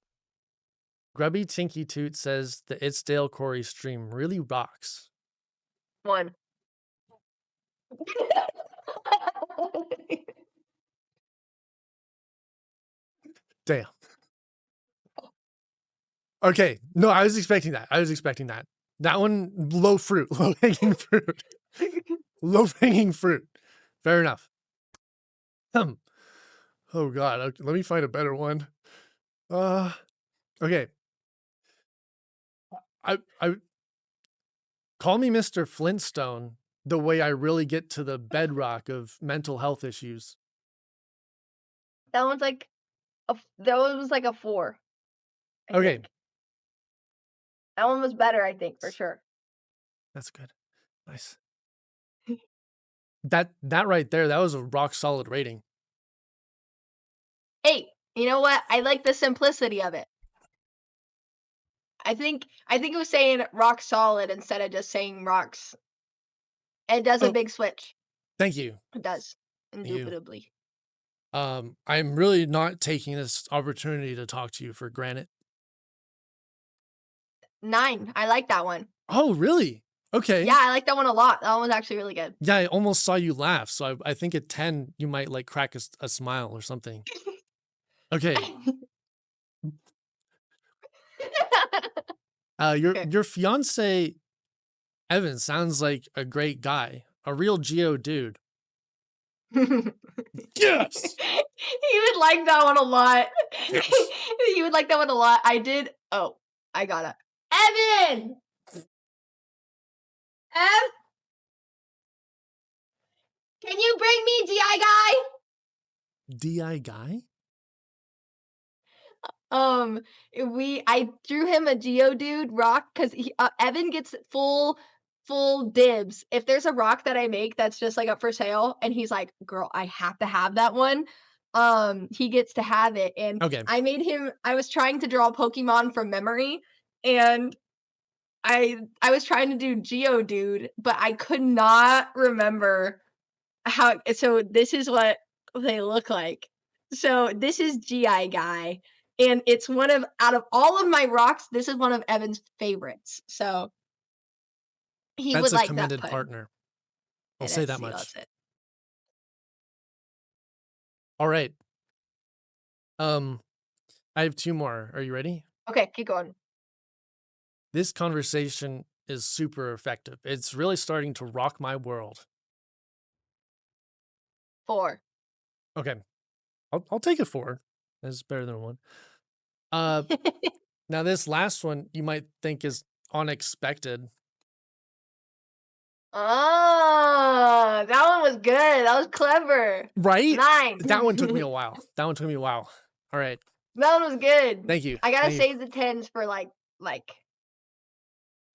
GrubbyTinkyToot says the It's Dale Corey stream really rocks. 1. Damn. Okay. No, I was expecting that. That one, low fruit, low hanging fruit. Low hanging fruit. Fair enough. Oh God. Okay, let me find a better one. Okay. I call me Mr. Flintstone the way I really get to the bedrock of mental health issues. That one's like that one was like a 4. I Okay. think. That one was better, I think, for sure. That's good. Nice. That right there, that was a rock solid rating. Hey, you know what? I like the simplicity of it. I think it was saying rock solid instead of just saying rocks. It does a Oh, big switch. thank you. It does. Thank you. Indubitably. I'm really not taking this opportunity to talk to you for granted. 9. I like that one. Oh, really? Okay. Yeah, I like that one a lot. That one was actually really good. Yeah, I almost saw you laugh. So I think at 10, you might like crack a smile or something. Okay. Your fiance, Evan, sounds like a great guy. A real Geo dude. Yes! He would like that one a lot. Yes. He would like that one a lot. I did. Oh, I got it. Evan! Ev? Can you bring me DI guy? DI guy? I drew him a Geodude rock because Evan gets full dibs. If there's a rock that I make that's just like up for sale, and he's like, "Girl, I have to have that one." He gets to have it, and Okay. I made him. I was trying to draw Pokemon from memory, and I was trying to do Geodude, but I could not remember how. So this is what they look like. So this is GI guy. And it's out of all of my rocks, this is one of Evan's favorites. So he That's would a like that commended pun. partner. I'll And say that's- that much. that's it. All right. I have 2 more. Are you ready? Okay, keep going. This conversation is super effective. It's really starting to rock my world. 4. Okay. I'll take a 4. That's better than 1. Now this last one you might think is unexpected. Oh, that one was good. That was clever. Right? 9. That one took me a while. All right. That one was good. Thank you. I gotta Thank you. save the 10s for like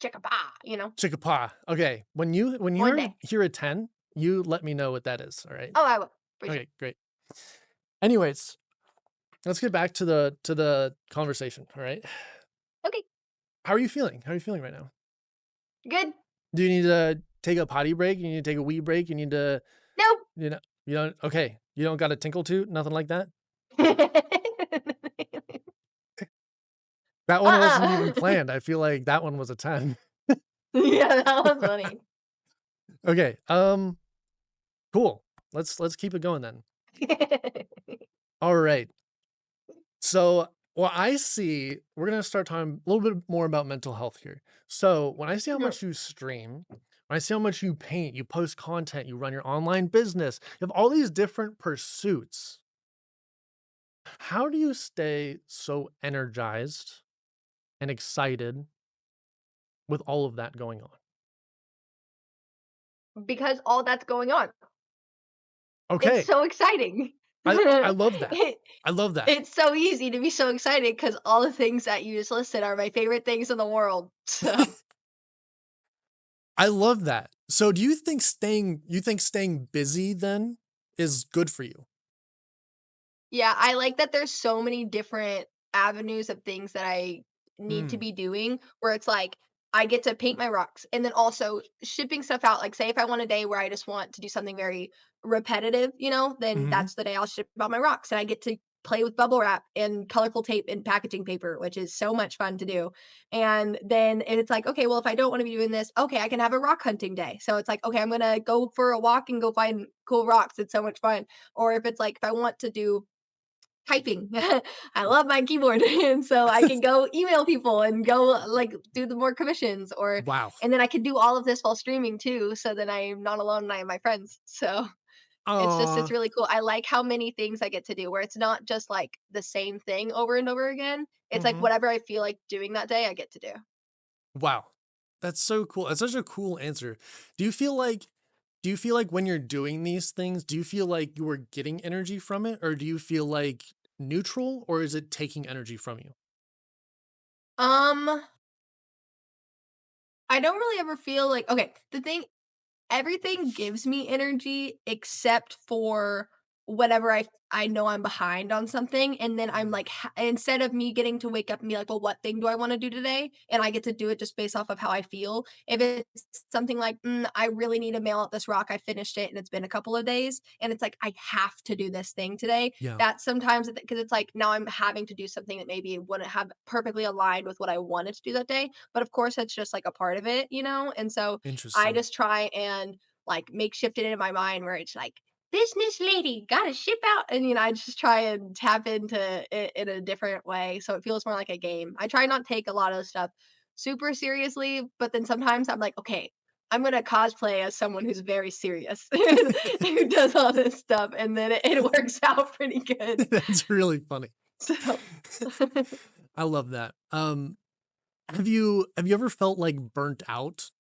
chicka-pa. Chickapah. Okay. When you One day. hear a 10, you let me know what that is. All right. Oh, I will, for sure. Okay, great. Anyways, let's get back to the conversation. All right. Okay, How are you feeling? How are you feeling right now? good. Do you need to take a potty break? You need to take a wee break? You need to, Nope. you don't, okay. You don't got a tinkle toot? Nothing like that? That one wasn't even Uh-uh. planned. I feel like that one was a 10. Yeah, that was funny. Okay. Cool. Let's keep it going then. All right. So what I see, we're gonna start talking a little bit more about mental health here. So when I see how much you stream, when I see how much you paint, you post content, you run your online business, you have all these different pursuits. How do you stay so energized and excited with all of that going on? Because all that's going on. It's Okay. so exciting. I love that. It I love that. it's so easy to be so excited because all the things that you just listed are my favorite things in the world. So, I love that. So do you think staying busy then is good for you? yeah, I like that there's so many different avenues of things that I need to Mm. be doing where it's like I get to paint my rocks and then also shipping stuff out. Like, say if I want a day where I just want to do something very repetitive, then Mhm. that's the day I'll ship out my rocks and I get to play with bubble wrap and colorful tape and packaging paper, which is so much fun to do. And it's like, okay, well, if I don't want to be doing this, okay, I can have a rock hunting day. So it's like, okay, I'm gonna go for a walk and go find cool rocks. It's so much fun. Or if it's like if I want to do typing. I love my keyboard, and so I can go email people and go, like, do the more commissions or Wow. and then I can do all of this while streaming too, so then I'm not alone and I have my friends. So, it's Aw. really cool. I like how many things I get to do where it's not just, like, the same thing over and over again. It's like Mhm. whatever I feel like doing that day, I get to do. Wow. That's so cool. That's such a cool answer. Do you feel like do you feel like when you're doing these things, do you feel like you are getting energy from it, or do you feel like neutral, or is it taking energy from you? Um, I don't really ever feel like okay, the thing everything gives me energy except for whenever I know I'm behind on something, and then I'm like, instead of me getting to wake up and be like, well, what thing do I want to do today? And I get to do it just based off of how I feel. If it's something like, I really need to mail out this rock, I finished it, and it's been a couple of days, and it's like I have to do this thing today. Yeah. That sometimes because it's like now I'm having to do something that maybe wouldn't have perfectly aligned with what I wanted to do that day, but of course that's just like a part of it. And so I Interesting. just try and like makeshift it in my mind where it's like business lady gotta ship out and I just try and tap into it in a different way so it feels more like a game. I try not take a lot of stuff super seriously, but then sometimes I'm like, okay, I'm gonna cosplay as someone who's very serious who does all this stuff and then it works out pretty good. That's really funny. So I love that. Have you ever felt like burnt out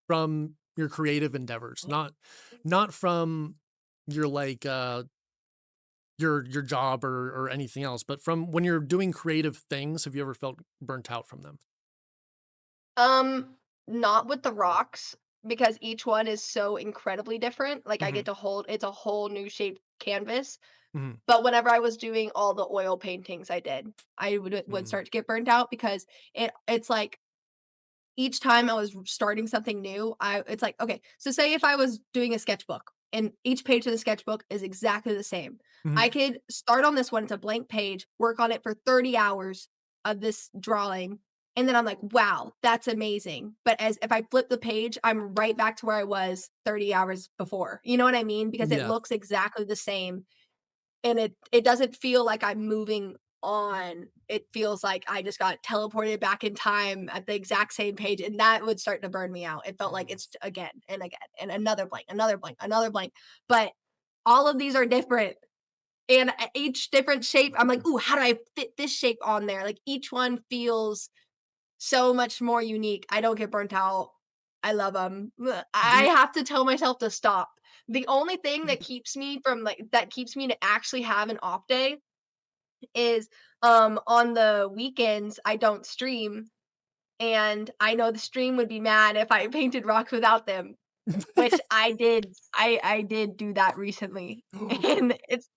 from your creative endeavors? Not from your like your job or anything else, but from when you're doing creative things, have you ever felt burnt out from them? Um, not with the rocks because each one is so incredibly different. Like I Mhm. get to hold it's a whole new shaped canvas. Mhm. But whenever I was doing all the oil paintings I did, I would Mm. start to get burnt out because it's like each time I was starting something new, I it's like, okay, so say if I was doing a sketchbook and each page of the sketchbook is exactly the same. I Mhm. could start on this one, it's a blank page, work on it for 30 hours of this drawing, and then I'm like, wow, that's amazing. But as if I flip the page, I'm right back to where I was 30 hours before. You know what I mean? Because it Yeah. looks exactly the same and it doesn't feel like I'm moving on. It feels like I just got teleported back in time at the exact same page, and that would start to burn me out. It felt like Mm. it's again and again and another blank, another blank, another blank. But all of these are different. And each different shape, I'm like, ooh, how do I fit this shape on there? Like each one feels so much more unique. I don't get burnt out. I love them. Do I you have to tell myself to stop. The only thing that keeps me from like that keeps me to actually have an off day is on the weekends I don't stream and I know the stream would be mad if I painted rocks without them, which I did. I did do that recently, and it's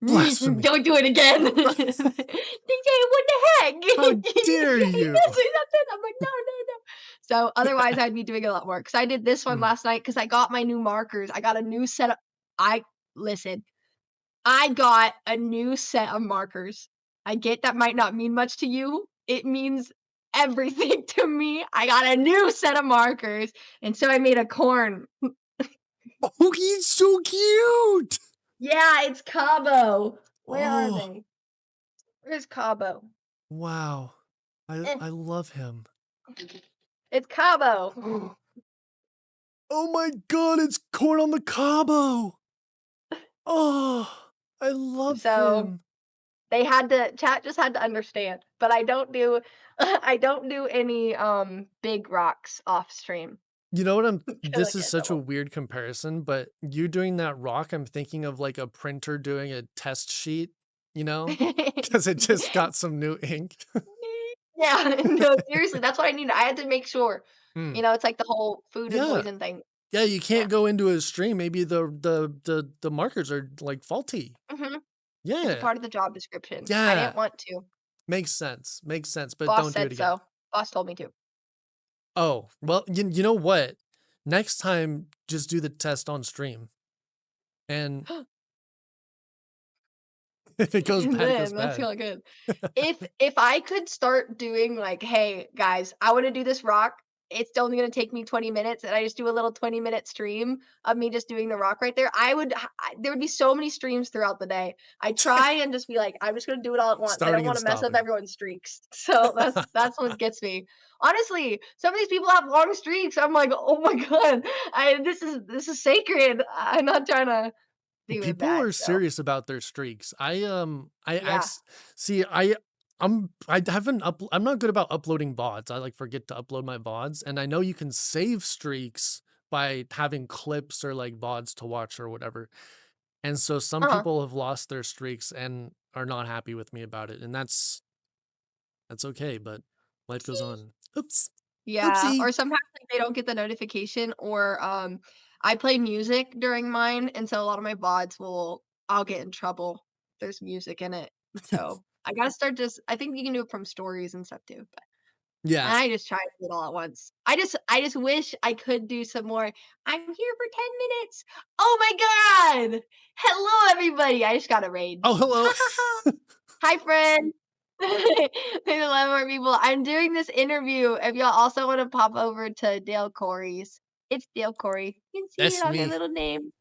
Blasphemy. don't do it again. DJ, what the heck? How You dare can't you? say nothing. I'm like, no, no, no. So otherwise, I'd be doing a lot more because I did this one last night because I got my new markers. I got a new set of. I listen. I got a new set of markers. I get that might not mean much to you. It means everything to me. I got a new set of markers, and so I made a corn. Oh, he's so cute. Yeah, it's Cabo. Where are Oh, they? Where's Cabo? wow. Eh, I love him. it's Cabo. Oh my God, it's corn on the Cabo. Oh, I love So him. they had to chat just had to understand. But I don't do I don't do any big rocks off stream You know what because I this get is in such a trouble. weird comparison, but you doing that rock, I'm thinking of like a printer doing a test sheet, you know? Because it just got some new ink. Yeah, no, seriously, that's what I needed. I had to make sure. Mm. It's like the whole food and Yeah. poison thing. Yeah, you Yeah. can't go into a stream. Maybe the markers are like faulty. Mhm. It's a Yeah. part of the job description. I Yeah. didn't want to. Makes sense. Makes sense, but Boss don't do it said again. so. Boss told me to. Oh, well, you know what? Next time, just do the test on stream. And if it goes bad, it goes Man, that's bad. not good. If I could start doing like, "Hey, guys, I wanna do this rock. It's only gonna take me 20 minutes," and I just do a little 20-minute stream of me just doing the rock right there, there would be so many streams throughout the day. I try and just be like, "I'm just gonna do it all at once." I don't Starting and wanna mess up stopping. everyone's streaks. So that's what gets me. Honestly, some of these people have long streaks. I'm like, "Oh my god, this is sacred." I'm not trying to do it People bad, are so serious about their streaks. I yeah. see I haven't I'm not good about uploading VODs. I like forget to upload my VODs, and I know you can save streaks by having clips or like VODs to watch or whatever. And so some Uh-huh. people have lost their streaks and are not happy with me about it, and that's okay, but life goes on. Oops. Yeah, Oopsie. or sometimes, like, they don't get the notification or, I play music during mine, and so a lot of my VODs I'll get in trouble. There's music in it, so I gotta start just I think you can do it from stories and stuff too, but Yeah. I just try to do it all at once. I just wish I could do some more, "I'm here for 10 minutes." Oh my god! Hello, everybody, I just got a raid. Oh, Ha hello. ha ha. Hi, friend. There's a lot more people. I'm doing this interview. If y'all also want to pop over to Dale Corey's, it's Dale Corey. You can see it That's on her me. little name.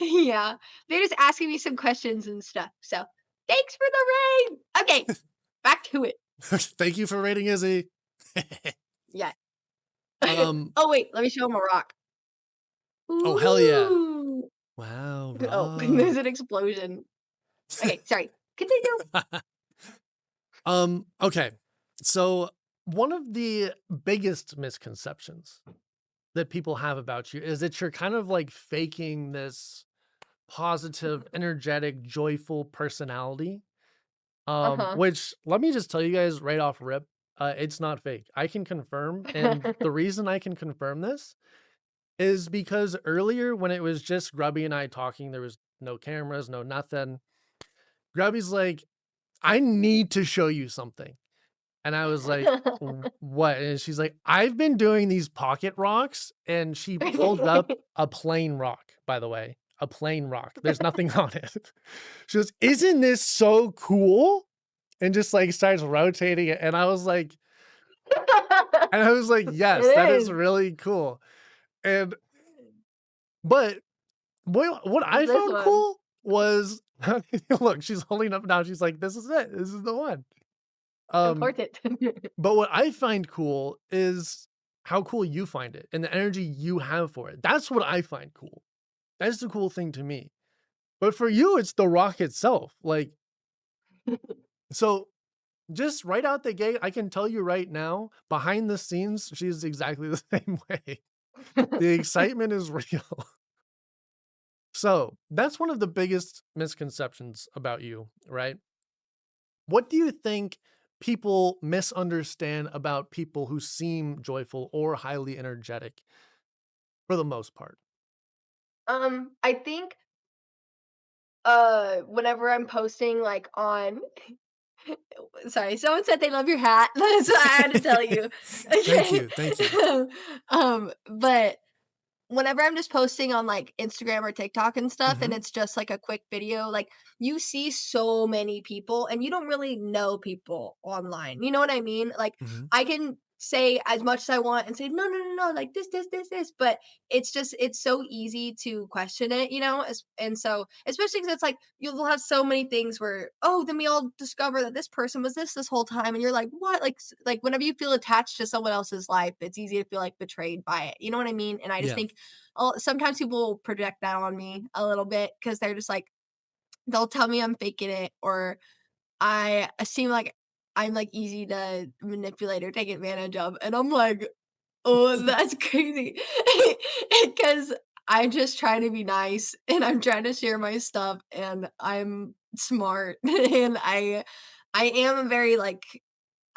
Yeah, they're just asking me some questions and stuff. So thanks for the raid. Okay, back to it. Thank you for rating Izzy. Yeah. Um, Oh wait, let me show him a rock. oh, hell yeah. Ooh. Wow, Oh, rock. there's an explosion. Okay, sorry. Continue. Okay. So one of the biggest misconceptions that people have about you is that you're kind of like faking this positive, energetic, joyful personality. Uh huh. Which let me just tell you guys right off rip, it's not fake. I can confirm, and the reason I can confirm this is because earlier when it was just Grubby and I talking, there was no cameras, no nothing. Grubby's like, I need to show you something. And I was like, What? And she's like, I've been doing these pocket rocks. And she pulled up a plain rock, by the way, a plain rock. There's nothing on it. She goes, Isn't this so cool? And just like starts rotating it. And I was like, Yes, that It is is. really cool. And but what What's I this found one? cool was look, she's holding up now. She's like, This is it. This is the one. Um, Important. but what I find cool is how cool you find it and the energy you have for it. That's what I find cool. That's the cool thing to me. But for you, it's the rock itself. Like, so just right out the gate, I can tell you right now, behind the scenes, she's exactly the same way. The excitement is real. So that's one of the biggest misconceptions about you, right? What do you think people misunderstand about people who seem joyful or highly energetic for the most part? I think whenever I'm posting like on sorry, someone said they love your hat. So I had to tell you. Thank Okay. you, thank you. But whenever I'm just posting on like Instagram or TikTok and stuff, and Mhm, it's just like a quick video, like you see so many people and you don't really know people online. You know what I mean? Like mhm. I can say as much as I want and say, no, no, no, no, like this, but it's so easy to question it, And so, especially because it's like you'll have so many things where, oh, then we all discover that this person was this whole time. And you're like, what? Like whenever you feel attached to someone else's life, it's easy to feel like betrayed by it. You know what I mean? And I just Yeah. think sometimes people will project that on me a little bit because they're just like they'll tell me I'm faking it or I seem like I'm like easy to manipulate or take advantage of, and I'm like, oh, that's crazy, because I just try to be nice and I'm trying to share my stuff and I'm smart and I am a very like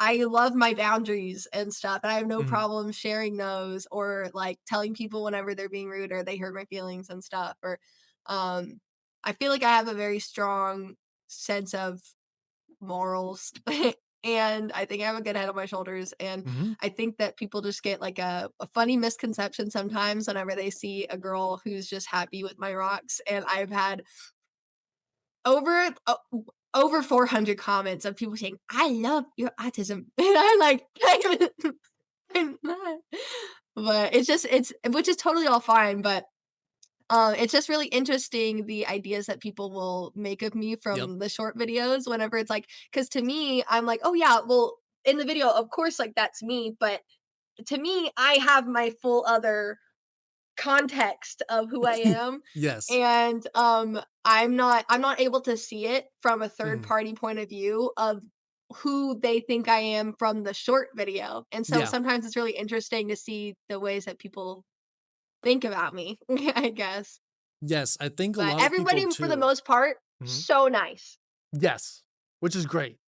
I love my boundaries and stuff, and I have no Mhm, problem sharing those or, like, telling people whenever they're being rude or they hurt my feelings and stuff, or, um, I feel like I have a very strong sense of morals, and I think I have a good head on my shoulders, and mhm. I think that people just get, like, a funny misconception sometimes whenever they see a girl who's just happy with my rocks, and I've had over over 400 comments of people saying, "I love your autism." And I'm like, I'm not. But it's which is totally all fine, but, it's just really interesting the ideas that people will make of me Yep. from the short videos whenever it's like, because to me, I'm like, "Oh, yeah, well, in the video, of course, like, that's me," but to me, I have my full other context of who I am, Yes. and, I'm not able to see it from a third Mhm. party point of view of who they think I am from the short video, and so Yeah. sometimes it's really interesting to see the ways that people think about me, I guess. Yes, I think a But lot of people everybody, for the too. most part, Mhm. so nice. Yes, which is great.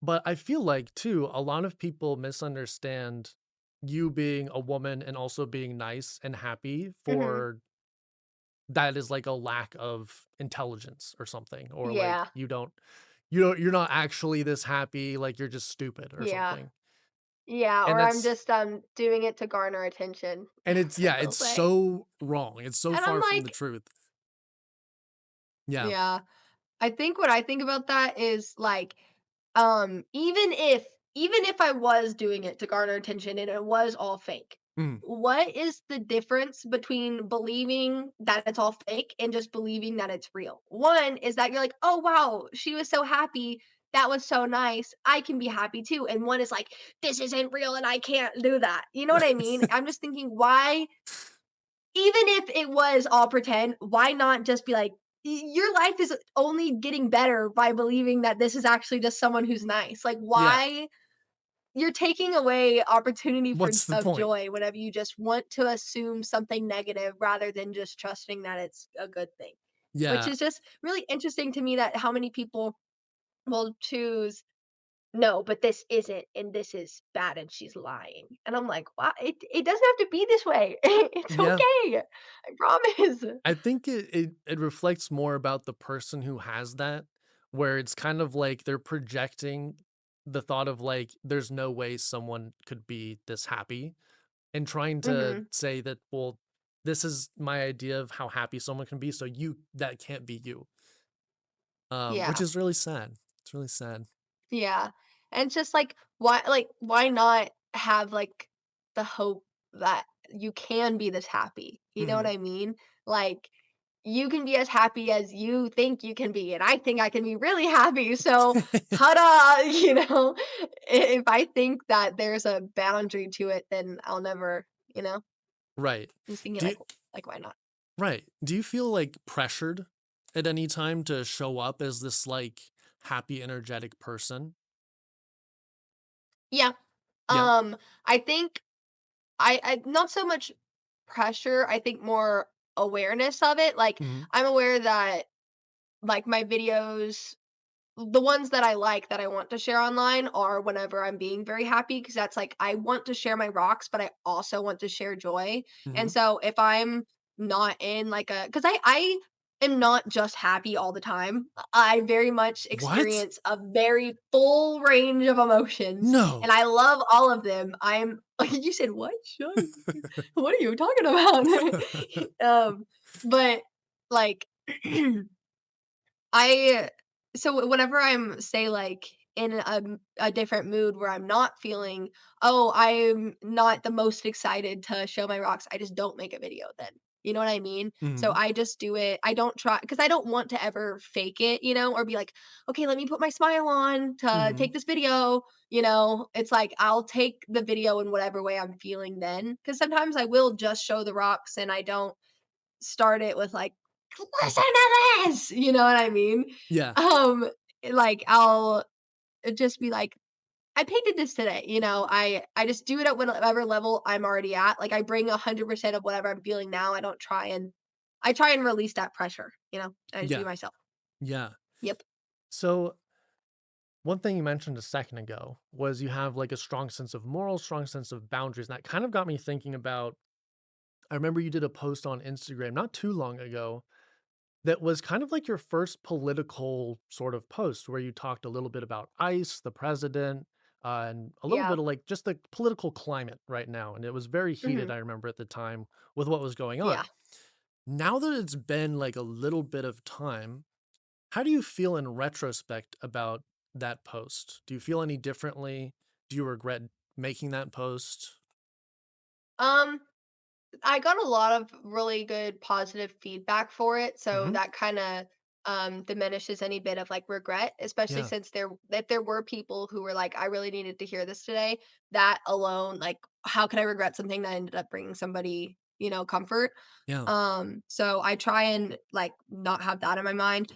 But I feel like too, a lot of people misunderstand you being a woman and also being nice and happy Mhm. for that is like a lack of intelligence or something, or like Yeah, you're not actually this happy, like you're just stupid or yeah, something. yeah, And or I'm that's just, doing it to garner attention, and it's as yeah, they'll it's say. so wrong. It's so And I'm far from the like, truth. Yeah. yeah. I think what I think about that is like, even if I was doing it to garner attention and it was all fake, Mhm. what is the difference between believing that it's all fake and just believing that it's real? One is that you're like, oh wow, she was so happy. That was so nice. I can be happy too. And one is like, this isn't real and I can't do that. You know what I mean? I'm just thinking, why even if it was all pretend, why not just be like, your life is only getting better by believing that this is actually just someone who's nice. Like, Yeah. why you're taking away opportunity for What's the of point? joy whenever you just want to assume something negative rather than just trusting that it's a good thing. Which Yeah. is just really interesting to me that how many people will choose no, but this isn't, and this is bad, and she's lying. And I'm like, wow, it doesn't have to be this way. It's Yeah. okay. I promise. I think it reflects more about the person who has that, where it's kind of like they're projecting the thought of like, there's no way someone could be this happy and trying to Hmm. say that, well, this is my idea of how happy someone can be. So that can't be you. Which Yeah. is really sad. It's really sad. Yeah. And it's just like why not have like the hope that you can be this happy? You know what Mhm. I mean? Like you can be as happy as you think you can be, and I think I can be really happy. So, ta-da, If I think that there's a boundary to it, then I'll never, Right. I'm just thinking Do you like why not? right. Do you feel like pressured at any time to show up as this like happy, energetic person? Yeah. Yeah. Um, I think I not so much pressure, I think more awareness of it. Like Mhm. I'm aware that like my videos the ones that I like that I want to share online are whenever I'm being very happy because that's like I want to share my rocks, but I also want to share joy. And Mhm. so if I'm not in like a because I am not just happy all the time. I very much What? experience a very full range of emotions and No. I love all of them. I'm you said what? Shut what are you talking about? But like I so whenever I'm say like in a different mood where I'm not feeling, oh, I'm not the most excited to show my rocks, I just don't make a video then. You know what I mean? So Mhm. I just do it. I don't try because I don't want to ever fake it, or be like, okay, let me put my smile on to Mhm. take this video. It's like I'll take the video in whatever way I'm feeling then. Because sometimes I will just show the rocks and I don't start it with like, "Listen to this," you know what I mean? Yeah. Um, like, I'll just be like, "I painted this today," I just do it at whatever level I'm already at, like, I bring 100% of whatever I'm feeling now, I try and release that pressure, I just be Yeah. myself. Yeah. Yep. So, one thing you mentioned a second ago was you have like a strong sense of morals, strong sense of boundaries. And that kind of got me thinking about I remember you did a post on Instagram not too long ago that was kind of like your first political sort of post where you talked a little bit about ICE, the president, and a little Yeah. bit of like just the political climate right now. And it was very heated, Mhm. I remember at the time, with what was going on. Yeah. Now that it's been like a little bit of time, how do you feel in retrospect about that post? Do you feel any differently? Do you regret making that post? Um I got a lot of really good positive feedback for it, so Mhm. that kinda, diminishes any bit of, like, regret, especially Yeah. since if there were people who were like, "I really needed to hear this today," that alone, like, how could I regret something that ended up bringing somebody, comfort? Yeah. So I try and, like, not have that in my mind.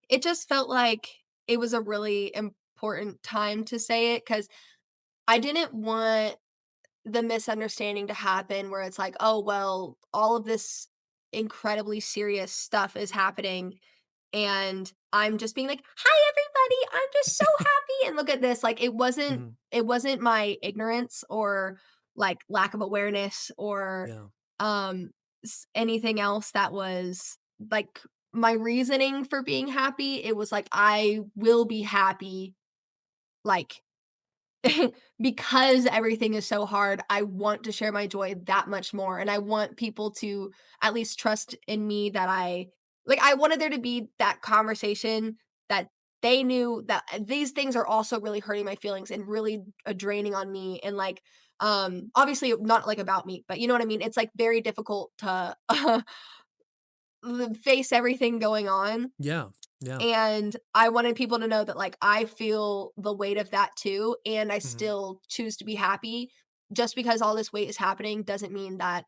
It just felt like it was a really important time to say it because I didn't want the misunderstanding to happen where it's like, "Oh, well, all of this incredibly serious stuff is happening, and I'm just being like, 'Hi, everybody, I'm just so happy, and look at this.'" Like, Mhm. it wasn't my ignorance or, like, lack of awareness or, Yeah. um, anything else that was, like, my reasoning for being happy. It was like, I will be happy, like, because everything is so hard, I want to share my joy that much more, and I want people to at least trust in me that I wanted there to be that conversation that they knew that these things are also really hurting my feelings and really, draining on me and, like, obviously not, like, about me, but you know what I mean? It's, like, very difficult to face everything going on Yeah. Yeah. and I wanted people to know that, like, I feel the weight of that too, and I Mhm. still choose to be happy. Just because all this weight is happening doesn't mean that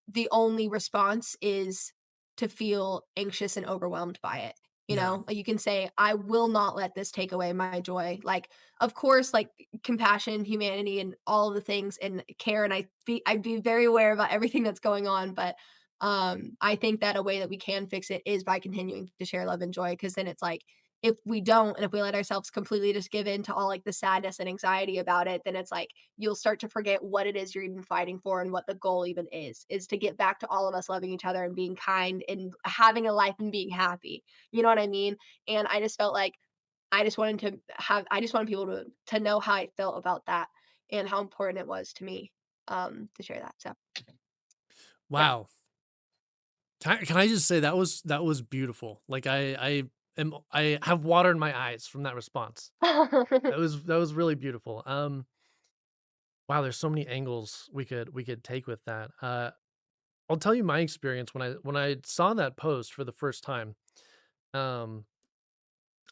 the only response is to feel anxious and overwhelmed by it. Yeah. Like you can say, I will not let this take away my joy. Like, of course, like compassion, humanity, and all of the things and care. And I'd be very aware about everything that's going on. But I think that a way that we can fix it is by continuing to share love and joy. Cause then it's like if we don't, and if we let ourselves completely just give in to all like the sadness and anxiety about it, then it's like you'll start to forget what it is you're even fighting for and what the goal even is to get back to all of us loving each other and being kind and having a life and being happy. You know what I mean? And I just felt like I just wanted people to know how I felt about that and how important it was to me to share that. So yep. Wow. Can I just say that was beautiful. Like I have water in my eyes from that response. That was really beautiful. Wow, there's so many angles we could take with that. I'll tell you my experience when I saw that post for the first time. Um,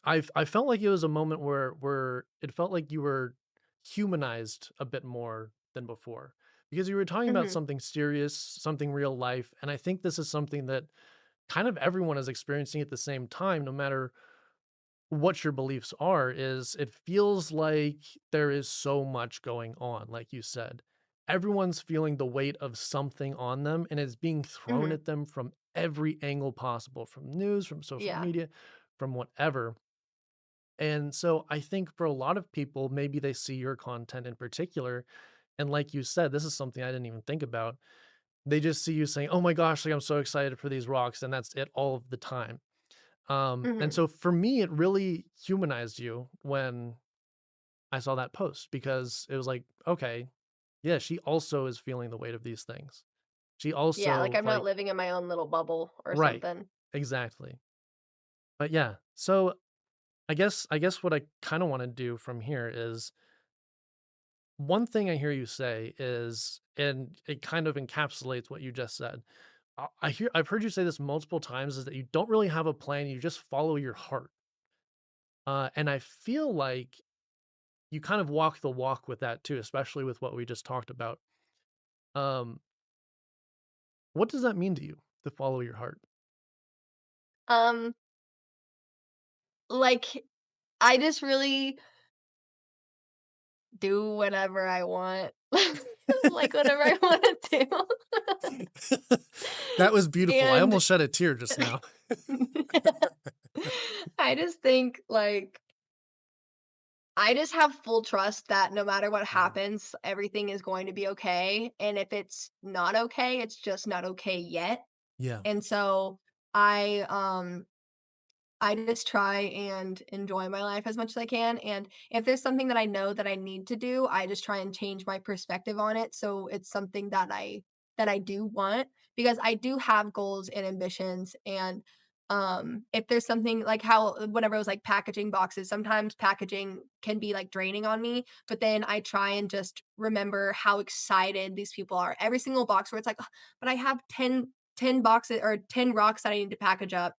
I felt like it was a moment where it felt like you were humanized a bit more than before because you were talking about Hmm. something serious, something real life, and I think this is something that kind of everyone is experiencing at the same time, no matter what your beliefs are. Is it feels like there is so much going on, like you said. Everyone's feeling the weight of something on them, and it's being thrown Hmm. at them from every angle possible, from news, from social Yeah. media, from whatever. And so I think for a lot of people, maybe they see your content in particular. And like you said, this is something I didn't even think about. They just see you saying, "Oh my gosh, like I'm so excited for these rocks," and that's it all of the time. And Mhm. so for me, it really humanized you when I saw that post because it was like, okay, yeah, she also is feeling the weight of these things. She Yeah, like also I'm not like living in my own little bubble or right, something. exactly. But yeah, so I guess what I kind of want to do from here is one thing I hear you say is, and it kind of encapsulates what you just said. I've heard you say this multiple times is that you don't really have a plan, you just follow your heart. And I feel like you kind of walk the walk with that too, especially with what we just talked about. Um, what does that mean to you to follow your heart? Um, like I just really do whatever I want. Like whatever I want to do. That was beautiful. I And almost shed a tear just now. I just think like I just have full trust that no matter what Mhm. happens, everything is going to be okay. And if it's not okay, it's just not okay yet. Yeah. And so I I just try and enjoy my life as much as I can. And if there's something that I know that I need to do, I just try and change my perspective on it. So it's something that I do want because I do have goals and ambitions. And if there's something like how whenever I was like packaging boxes, sometimes packaging can be like draining on me. But then I try and just remember how excited these people are. Every single box where it's like, "Ugh, but I have 10 boxes or 10 rocks that I need to package up.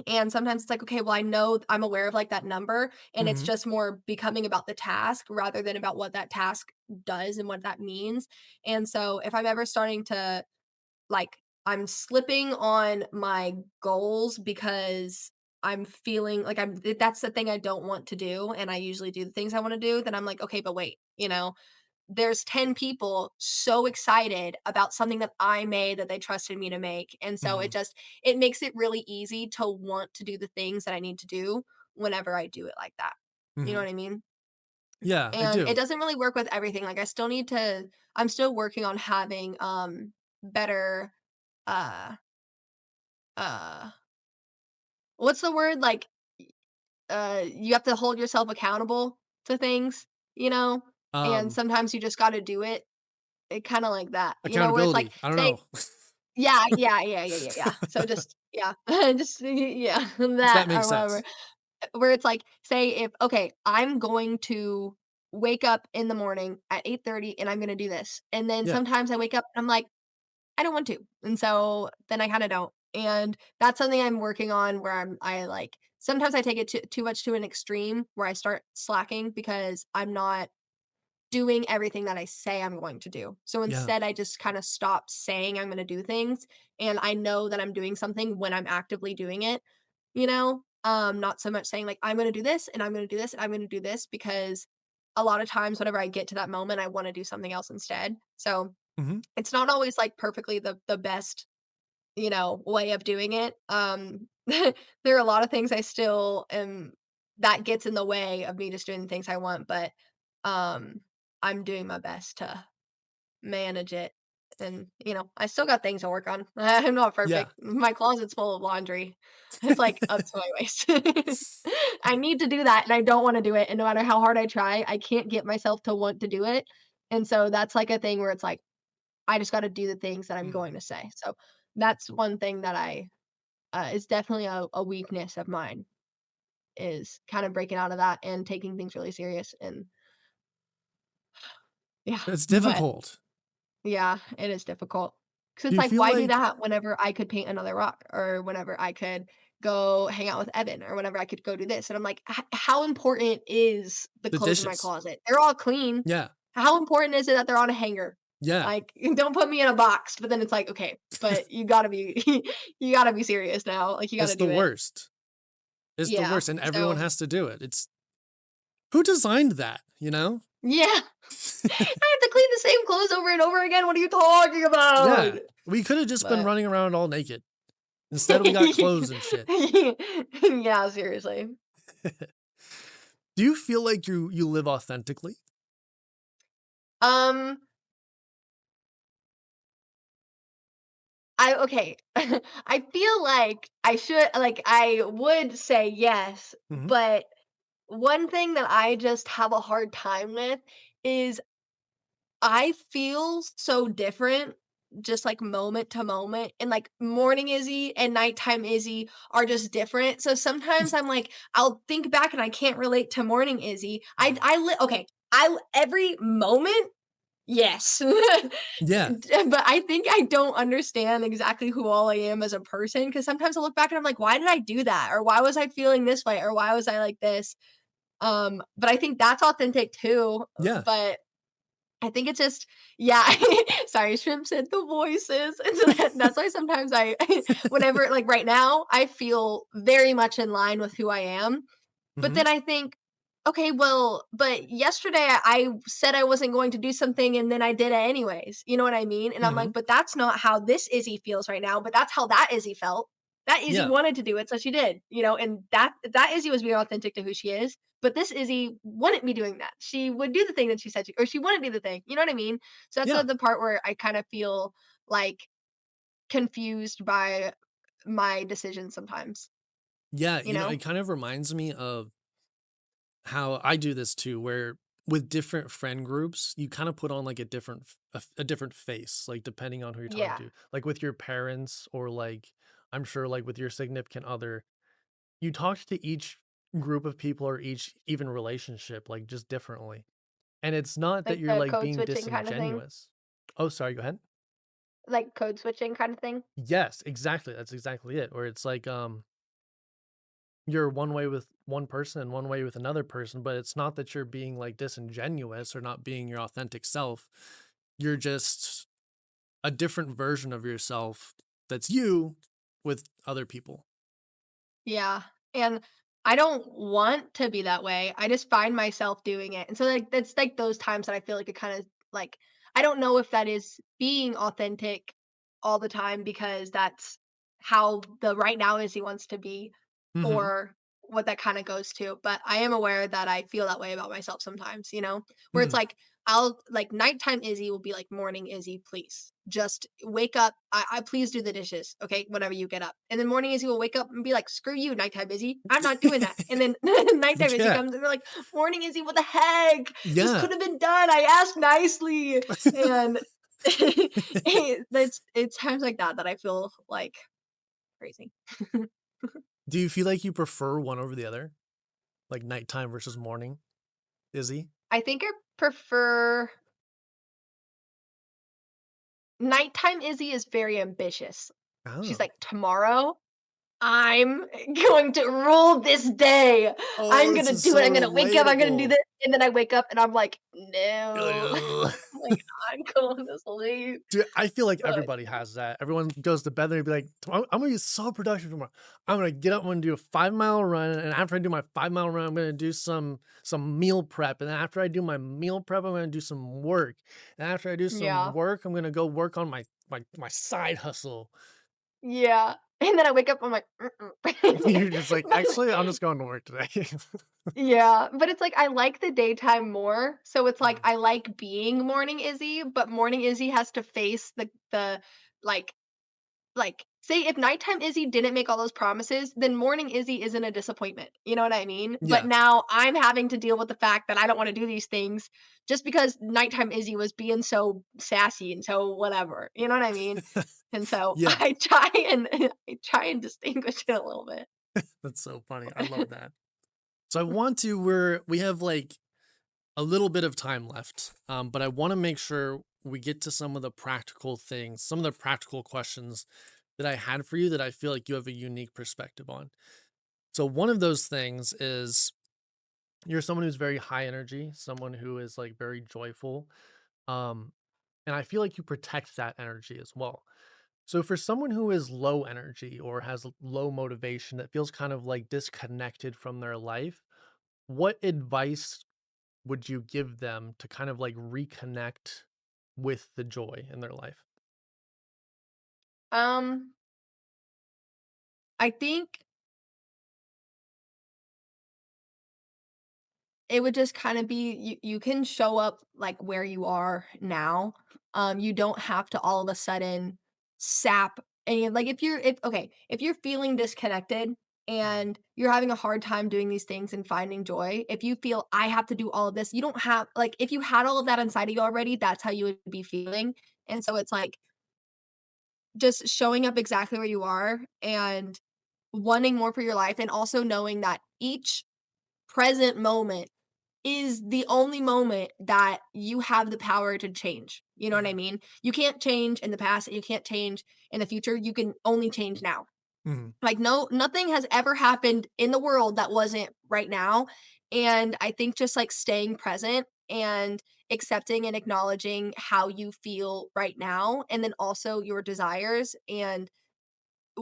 And sometimes it's like, okay, well, I know I'm aware of like that number, and it's Mhm. just more becoming about the task rather than about what that task does and what that means. And so if I'm ever starting to like, I'm slipping on my goals because I'm feeling like that's the thing I don't want to do. And I usually do the things I want to do, then I'm like, okay, but wait, there's 10 people so excited about something that I made that they trusted me to make. And so Mhm. it makes it really easy to want to do the things that I need to do whenever I do it like that. You know Mhm. what I mean? Yeah, I And it do. doesn't really work with everything. Like I'm still working on having better uh uh what's the word? Like you have to hold yourself accountable to things, you know? And Um, sometimes you just got to do it. It kind of like that. Where it's like accountability. I don't say know. yeah, yeah, yeah, yeah, yeah, yeah. So just yeah, just yeah, Does that that make or whatever. sense? Where it's like, say if okay, I'm going to wake up in the morning at 8:30 and I'm gonna do this. And then Yeah. sometimes I wake up and I'm like, I don't want to. And so then I kind of don't. And that's something I'm working on where I like sometimes I take it too much to an extreme where I start slacking because I'm not doing everything that I say I'm going to do. So Yeah. instead, I just kind of stop saying I'm going to do things and I know that I'm doing something when I'm actively doing it, not so much saying like I'm going to do this and I'm going to do this and I'm going to do this because a lot of times whenever I get to that moment I want to do something else instead. So Mhm. it's not always like perfectly the best, way of doing it. There are a lot of things I still am that gets in the way of me just doing the things I want, but um I'm doing my best to manage it. And I still got things to work on. I'm not Yeah. perfect. My closet's full of laundry. It's like up to my waist. I need to do that and I don't want to do it. And no matter how hard I try, I can't get myself to want to do it. And so that's like a thing where it's like I just got to do the things that I'm Mm. going to say. So that's one thing that I is definitely a weakness of mine is kind of breaking out of that and taking things really serious. And yeah, It's but difficult. yeah, it is difficult. 'Cause Do it's you like, feel why do like that whenever I could paint another rock or whenever I could go hang out with Evan or whenever I could go do this? And I'm like, How important is the the clothes in my dishes? closet? They're all clean. Yeah. How important is it that they're on a hanger? Yeah. Like, don't put me in a box." But then it's like, "Okay, but you gotta be you gotta be serious now. Like, you It's gotta the do it." worst. It's the Yeah. worst, and everyone So, has to do it. It's who designed that, you know? yeah. I have to clean the same clothes over and over again. What are you talking about? Yeah. We could have just been But running around all naked. Instead, we got clothes and shit. Yeah, seriously. Do you feel like you live authentically? Um, okay. I feel like I would say yes, Mhm. but one thing that I just have a hard time with is I feel so different just like moment to moment, and like morning Izzy and nighttime Izzy are just different. So sometimes I'm like I'll think back and I can't relate to morning Izzy. Okay. Every moment, yes. Yeah. But I think I don't understand exactly who all I am as a person, because sometimes I look back and I'm like, why did I do that? Or why was I feeling this way? Or why was I like this? But I think that's authentic too. Yeah. But I think it's just, yeah. Sorry, Shrimp said the voices. And so that's why sometimes whenever, like right now, I feel very much in line with who I am. But Mhm. then I think, okay, well, but yesterday I said I wasn't going to do something and then I did it anyways. You know what I mean? And I'm Mhm. like, but that's not how this Izzy feels right now, but that's how that Izzy felt. That Izzy Yeah. wanted to do it, so she did, and that Izzy was being authentic to who she is. But this Izzy wouldn't be doing that. She would do the thing that she said or she wouldn't do the thing. You know what I mean? So that's Yeah. the part where I kind of feel like confused by my decisions sometimes, Yeah, you know? it kind of reminds me of how I do this too, where with different friend groups, you kind of put on like a different face, like depending on who you're talking Yeah. to. Like with your parents or like I'm sure like with your significant other, you talk to each group of people or each even relationship like just differently. And it's not that Like you're the like code being switching kind of thing. disingenuous. Oh, sorry, go ahead. Like code switching kind of thing? Yes, exactly. That's exactly it. Where it's like you're one way with one person and one way with another person, but it's not that you're being like disingenuous or not being your authentic self. You're just a different version of yourself that's you with other people. Yeah. And I don't want to be that way. I just find myself doing it. And so like that's like those times that I feel like it kind of like I don't know if that is being authentic all the time because that's how the right now is he wants to be, Mhm. or what that kind of goes to. But I am aware that I feel that way about myself sometimes, where it's Mhm. like I'll like nighttime Izzy will be like morning Izzy, please just wake up. I please do the dishes, okay, whenever you get up. And then morning Izzy will wake up and be like, screw you, nighttime Izzy. I'm not doing that. And then nighttime Izzy Yeah. comes and they're like, morning Izzy, what the heck? This Yeah. could have been done. I asked nicely. And it's times like that that I feel like crazy. Do you feel like you prefer one over the other? Like nighttime versus morning? Izzy? I think I prefer nighttime Izzy is very ambitious. She's Oh. like, tomorrow I'm going to rule this day. Oh, I'm this gonna is do it. so I'm gonna wake up. I'm gonna do relatable. this. And then I wake up and I'm like, You're like, no. "Ugh." Like, I'm going to sleep. Dude, I feel like But everybody has that. Everyone goes to bed and they be like, I'm gonna be so productive tomorrow. I'm gonna get up, I'm gonna do a 5 mile run, and after I do my 5 mile run, I'm gonna do some meal prep. And then after I do my meal prep, I'm gonna do some work. And after I do some yeah. work, I'm gonna go work on my side hustle. Yeah. And then I wake up, I'm like, You're just like, But, actually, I'm just going to work today. yeah. But it's like I like the daytime more. So it's like Mm. I like being morning Izzy, but morning Izzy has to face the like say if nighttime Izzy didn't make all those promises, then morning Izzy isn't a disappointment. You know what I mean? But Yeah. now I'm having to deal with the fact that I don't want to do these things just because nighttime Izzy was being so sassy and so whatever. You know what I mean? And so Yeah. I try and distinguish it a little bit. That's so funny. I love that. So I want to, we have like a little bit of time left, but I want to make sure we get to some of the practical things, some of the practical questions that I had for you that I feel like you have a unique perspective on. So one of those things is you're someone who's very high energy, someone who is like very joyful. Um, and I feel like you protect that energy as well. So for someone who is low energy or has low motivation that feels kind of like disconnected from their life, what advice would you give them to kind of like reconnect with the joy in their life? Um I think it would just kinda be you can show up, like, where you are now. You don't have to all of a sudden sap and, like, if you're feeling disconnected Mhm. and you're having a hard time doing these things and finding joy, if you feel, "I have to do all of this," you don't have like, if you had all of that inside of you already, that's how you would be feeling, and so it's like, just showing up exactly where you are and wanting more for your life, and also knowing that each present moment is the only moment that you have the power to change. You know what I Mhm. mean? You can't change in the past, and you can't change in the future. You can only change now. Mhm. Like nothing has ever happened in the world that wasn't right now. And I think just like staying present and accepting and acknowledging how you feel right now and then also your desires and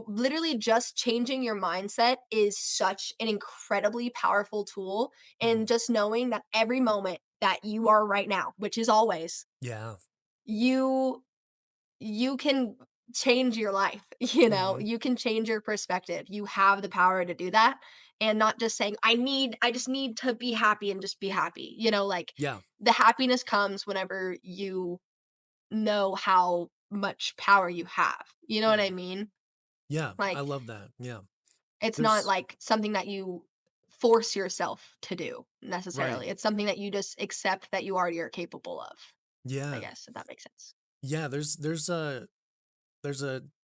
literally just changing your mindset is such an incredibly powerful tool, and Mhm. just knowing that every moment that you are right now, which is always, Yeah. you you can change your life. Mhm. You can change your perspective. You have the power to do that, and not just saying I just need to be happy and just be happy. Like Yeah. the happiness comes whenever you know how much power you have. You know what I Mhm. mean? Yeah, I Like love that. Yeah. it's not There's like something that you force yourself to do right. necessarily. It's something that you just accept that you already are capable of, I Yeah. guess, if that makes sense. Yeah, there's a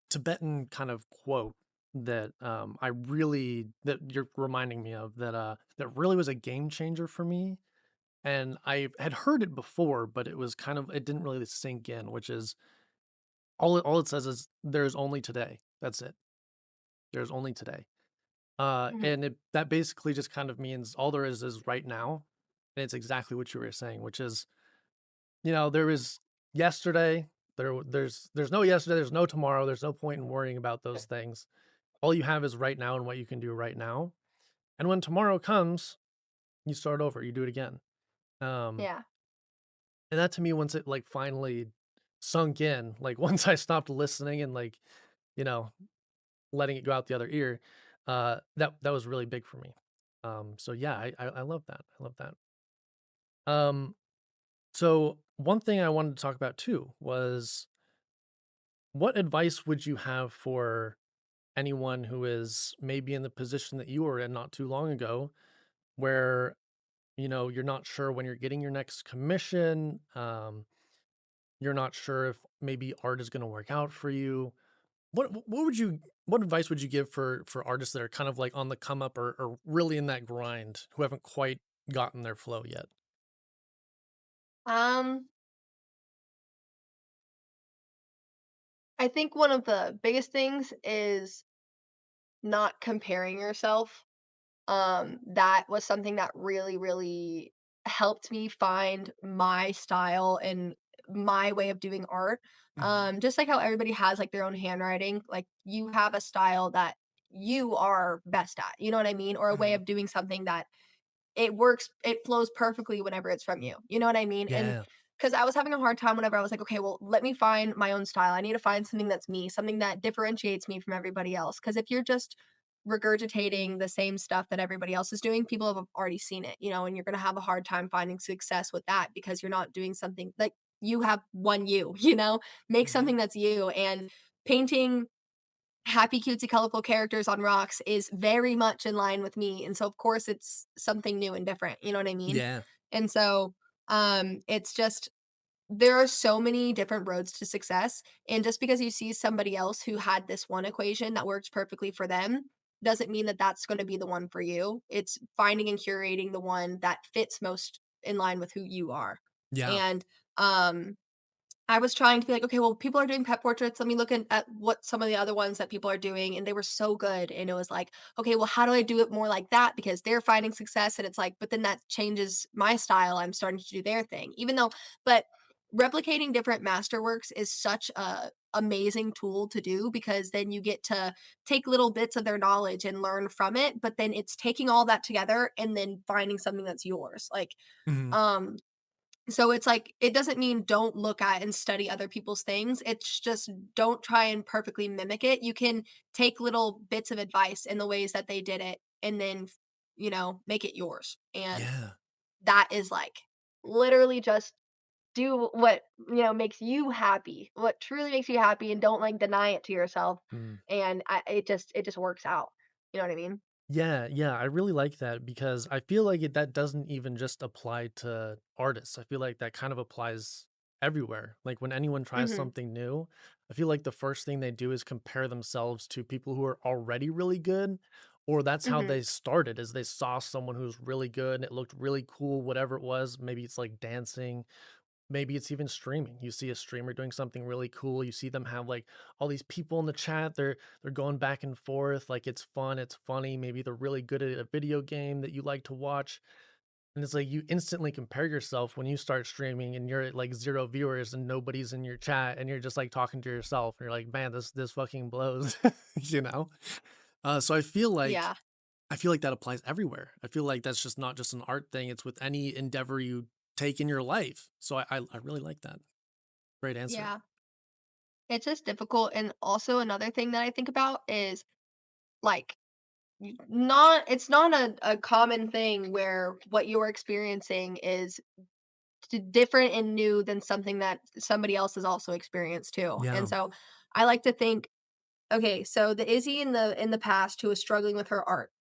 Tibetan kind of quote that I really that you're reminding me of that really was a game changer for me. And I had heard it before, but it didn't really sink in, which is all it says is there's only today. That's it. There's only today. Mhm. And that basically just kind of means all there is right now. And it's exactly what you were saying, which is, there is yesterday, there's no yesterday, there's no tomorrow, there's no point in worrying about those things. All you have is right now and what you can do right now. And when tomorrow comes, you start over, you do it again. Um, Yeah. and that to me, once it like finally sunk in, like once I stopped listening and like, you know, letting it go out the other ear, that was really big for me. So yeah, I love that. I love that. Um, so one thing I wanted to talk about too was what advice would you have for anyone who is maybe in the position that you were in not too long ago, where you're not sure when you're getting your next commission, you're not sure if maybe art is going to work out for you. What advice would you give for artists that are kind of like on the come up or really in that grind who haven't quite gotten their flow yet? Um, I think one of the biggest things is not comparing yourself. That was something that really, really helped me find my style and my way of doing art. Mhm. Just like how everybody has like their own handwriting, like you have a style that you are best at, you know what I mean? Or a way Mhm. of doing something that it flows perfectly whenever it's from you. You know what I mean? And Yeah. because I was having a hard time whenever I was like, okay, well, let me find my own style. I need to find something that's me, something that differentiates me from everybody else. Because if you're just regurgitating the same stuff that everybody else is doing, people have already seen it, and you're going to have a hard time finding success with that because you're not doing something like you have one you, make Mhm. something that's you. And painting happy, cutesy, colorful characters on rocks is very much in line with me, and so, of course, it's something new and different, you know what I mean? Yeah. And so, it's just there are so many different roads to success, and just because you see somebody else who had this one equation that works perfectly for them, doesn't mean that that's gonna be the one for you. It's finding and curating the one that fits most in line with who you are, Yeah. and, I was trying to be like, okay, well, people are doing pet portraits. Let me look at what some of the other ones that people are doing. And they were so good. And it was like, okay, well, how do I do it more like that? Because they're finding success. And it's like, but then that changes my style. I'm starting to do their thing. But replicating different masterworks is such a amazing tool to do because then you get to take little bits of their knowledge and learn from it. But then it's taking all that together and then finding something that's yours. Mhm. Um, So it's like it doesn't mean don't look at and study other people's things. It's just don't try and perfectly mimic it. You can take little bits of advice in the ways that they did it and then, make it yours. And Yeah. that is like literally just do what, makes you happy. What truly makes you happy and don't like deny it to yourself. Mm. And it just works out. You know what I mean? Yeah, yeah, I really like that because I feel like that doesn't even just apply to artists. I feel like that kind of applies everywhere. Like when anyone tries Mhm. something new, I feel like the first thing they do is compare themselves to people who are already really good, or that's how Mhm. they started, is they saw someone who's really good and it looked really cool, whatever it was. Maybe it's like dancing. Maybe it's even streaming. You see a streamer doing something really cool. You see them have like all these people in the chat. They're going back and forth. Like it's fun, it's funny. Maybe they're really good at a video game that you like to watch. And it's like you instantly compare yourself when you start streaming and you're at like 0 viewers and nobody's in your chat and you're just like talking to yourself and you're like, man, this fucking blows, you know? So Yeah. I feel like that applies everywhere. I feel like that's just not just an art thing. It's with any endeavor you take in your life. So I really like that. Great answer. Yeah. It's just difficult. And also another thing that I think about is like it's not a common thing where what you're experiencing is different and new than something that somebody else has also experienced too. Yeah. And so I like to think, okay, so the Izzy in the past who was struggling with her art,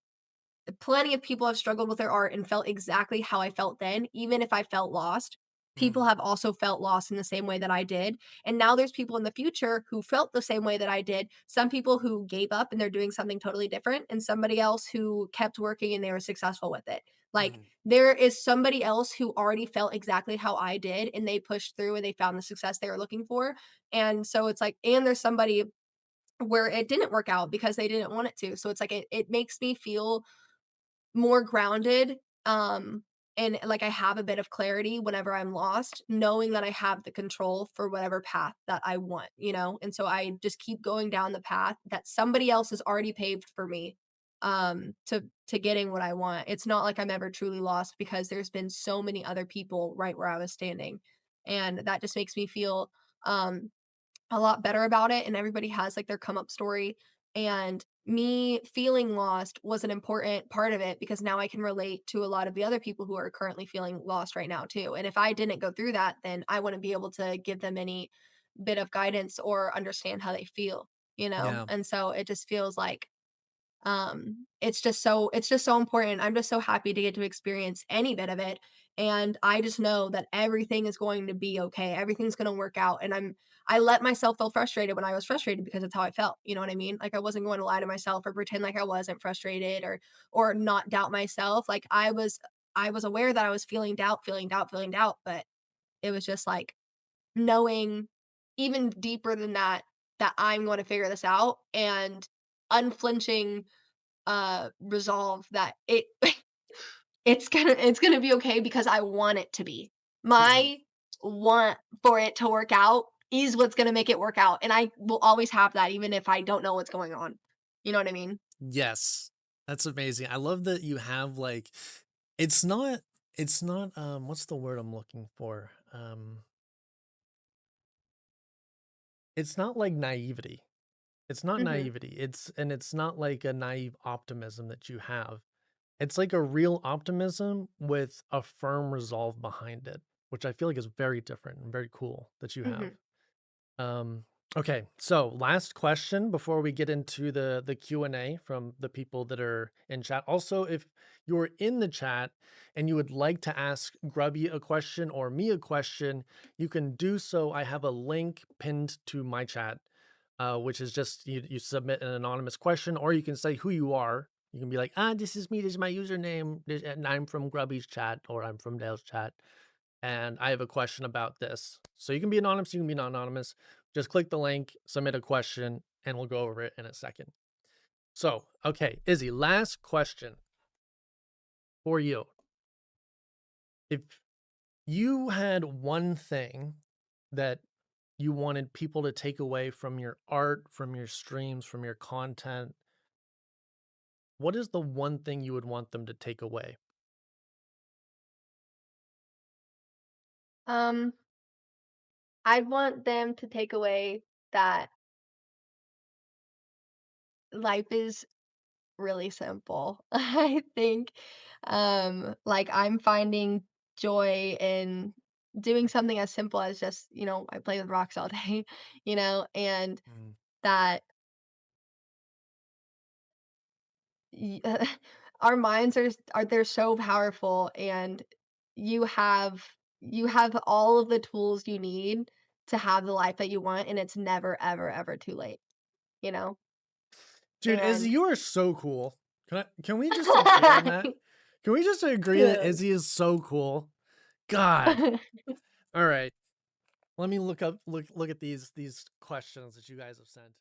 plenty of people have struggled with their art and felt exactly how I felt then, even if I felt lost. People Mm, have also felt lost in the same way that I did. And now there's people in the future who felt the same way that I did. Some people who gave up and they're doing something totally different, and somebody else who kept working and they were successful with it. Like mm, there is somebody else who already felt exactly how I did and they pushed through and they found the success they were looking for. And so it's like, and there's somebody where it didn't work out because they didn't want it to. So it's like it makes me feel more grounded, and like I have a bit of clarity whenever I'm lost, knowing that I have the control for whatever path that I want. And so I just keep going down the path that somebody else has already paved for me, to getting what I want. It's not like I'm ever truly lost because there's been so many other people right where I was standing. And that just makes me feel um a lot better about it, and everybody has like their come up story, and me feeling lost was an important part of it because now I can relate to a lot of the other people who are currently feeling lost right now too. And if I didn't go through that, then I wouldn't be able to give them any bit of guidance or understand how they feel. yeah. And so it just feels like it's just so important. I'm just so happy to get to experience any bit of it, and I just know that everything is going to be okay. Everything's going to work out, and I let myself feel frustrated when I was frustrated because that's how I felt. You know what I mean? Like I wasn't going to lie to myself or pretend like I wasn't frustrated or not doubt myself. Like I was aware that I was feeling doubt, feeling doubt, feeling doubt, but it was just like knowing even deeper than that that I'm going to figure this out, and unflinching resolve that it's gonna be okay because I want it to be. Mhm. My want for it to work out is what's gonna make it work out, and I will always have that even if I don't know what's going on. You know what I mean? Yes. That's amazing. I love that you have like it's not what's the word I'm looking for? It's not like naivety. It's not Mhm. naivety. It's not like a naive optimism that you have. It's like a real optimism with a firm resolve behind it, which I feel like is very different and very cool that you have. Mhm. Um, okay, so last question before we get into the Q&A from the people that are in chat. Also, if you're in the chat and you would like to ask Grubby a question or me a question, you can do so. I have a link pinned to my chat, which is just you submit an anonymous question, or you can say who you are. You can be like, this is me, this is my username, and I'm from Grubby's chat, or I'm from Dale's chat and I have a question about this. So you can be anonymous, you can be non anonymous. Just click the link, submit a question, and we'll go over it in a second. So, okay, Izzy, last question for you. If you had one thing that you wanted people to take away from your art, from your streams, from your content, what is the one thing you would want them to take away? Um, I'd want them to take away that life is really simple. I think, like, I'm finding joy in doing something as simple as just, I play with rocks all day, and Mm. that y our minds are they're so powerful, and you have you have all of the tools you need to have the life that you want, and it's never, ever, ever too late, you know? Dude, Izzy, And you are so cool. Can we just agree on that? Can we just agree that Yeah. Izzy is so cool? God. All right. Let me look at these questions that you guys have sent.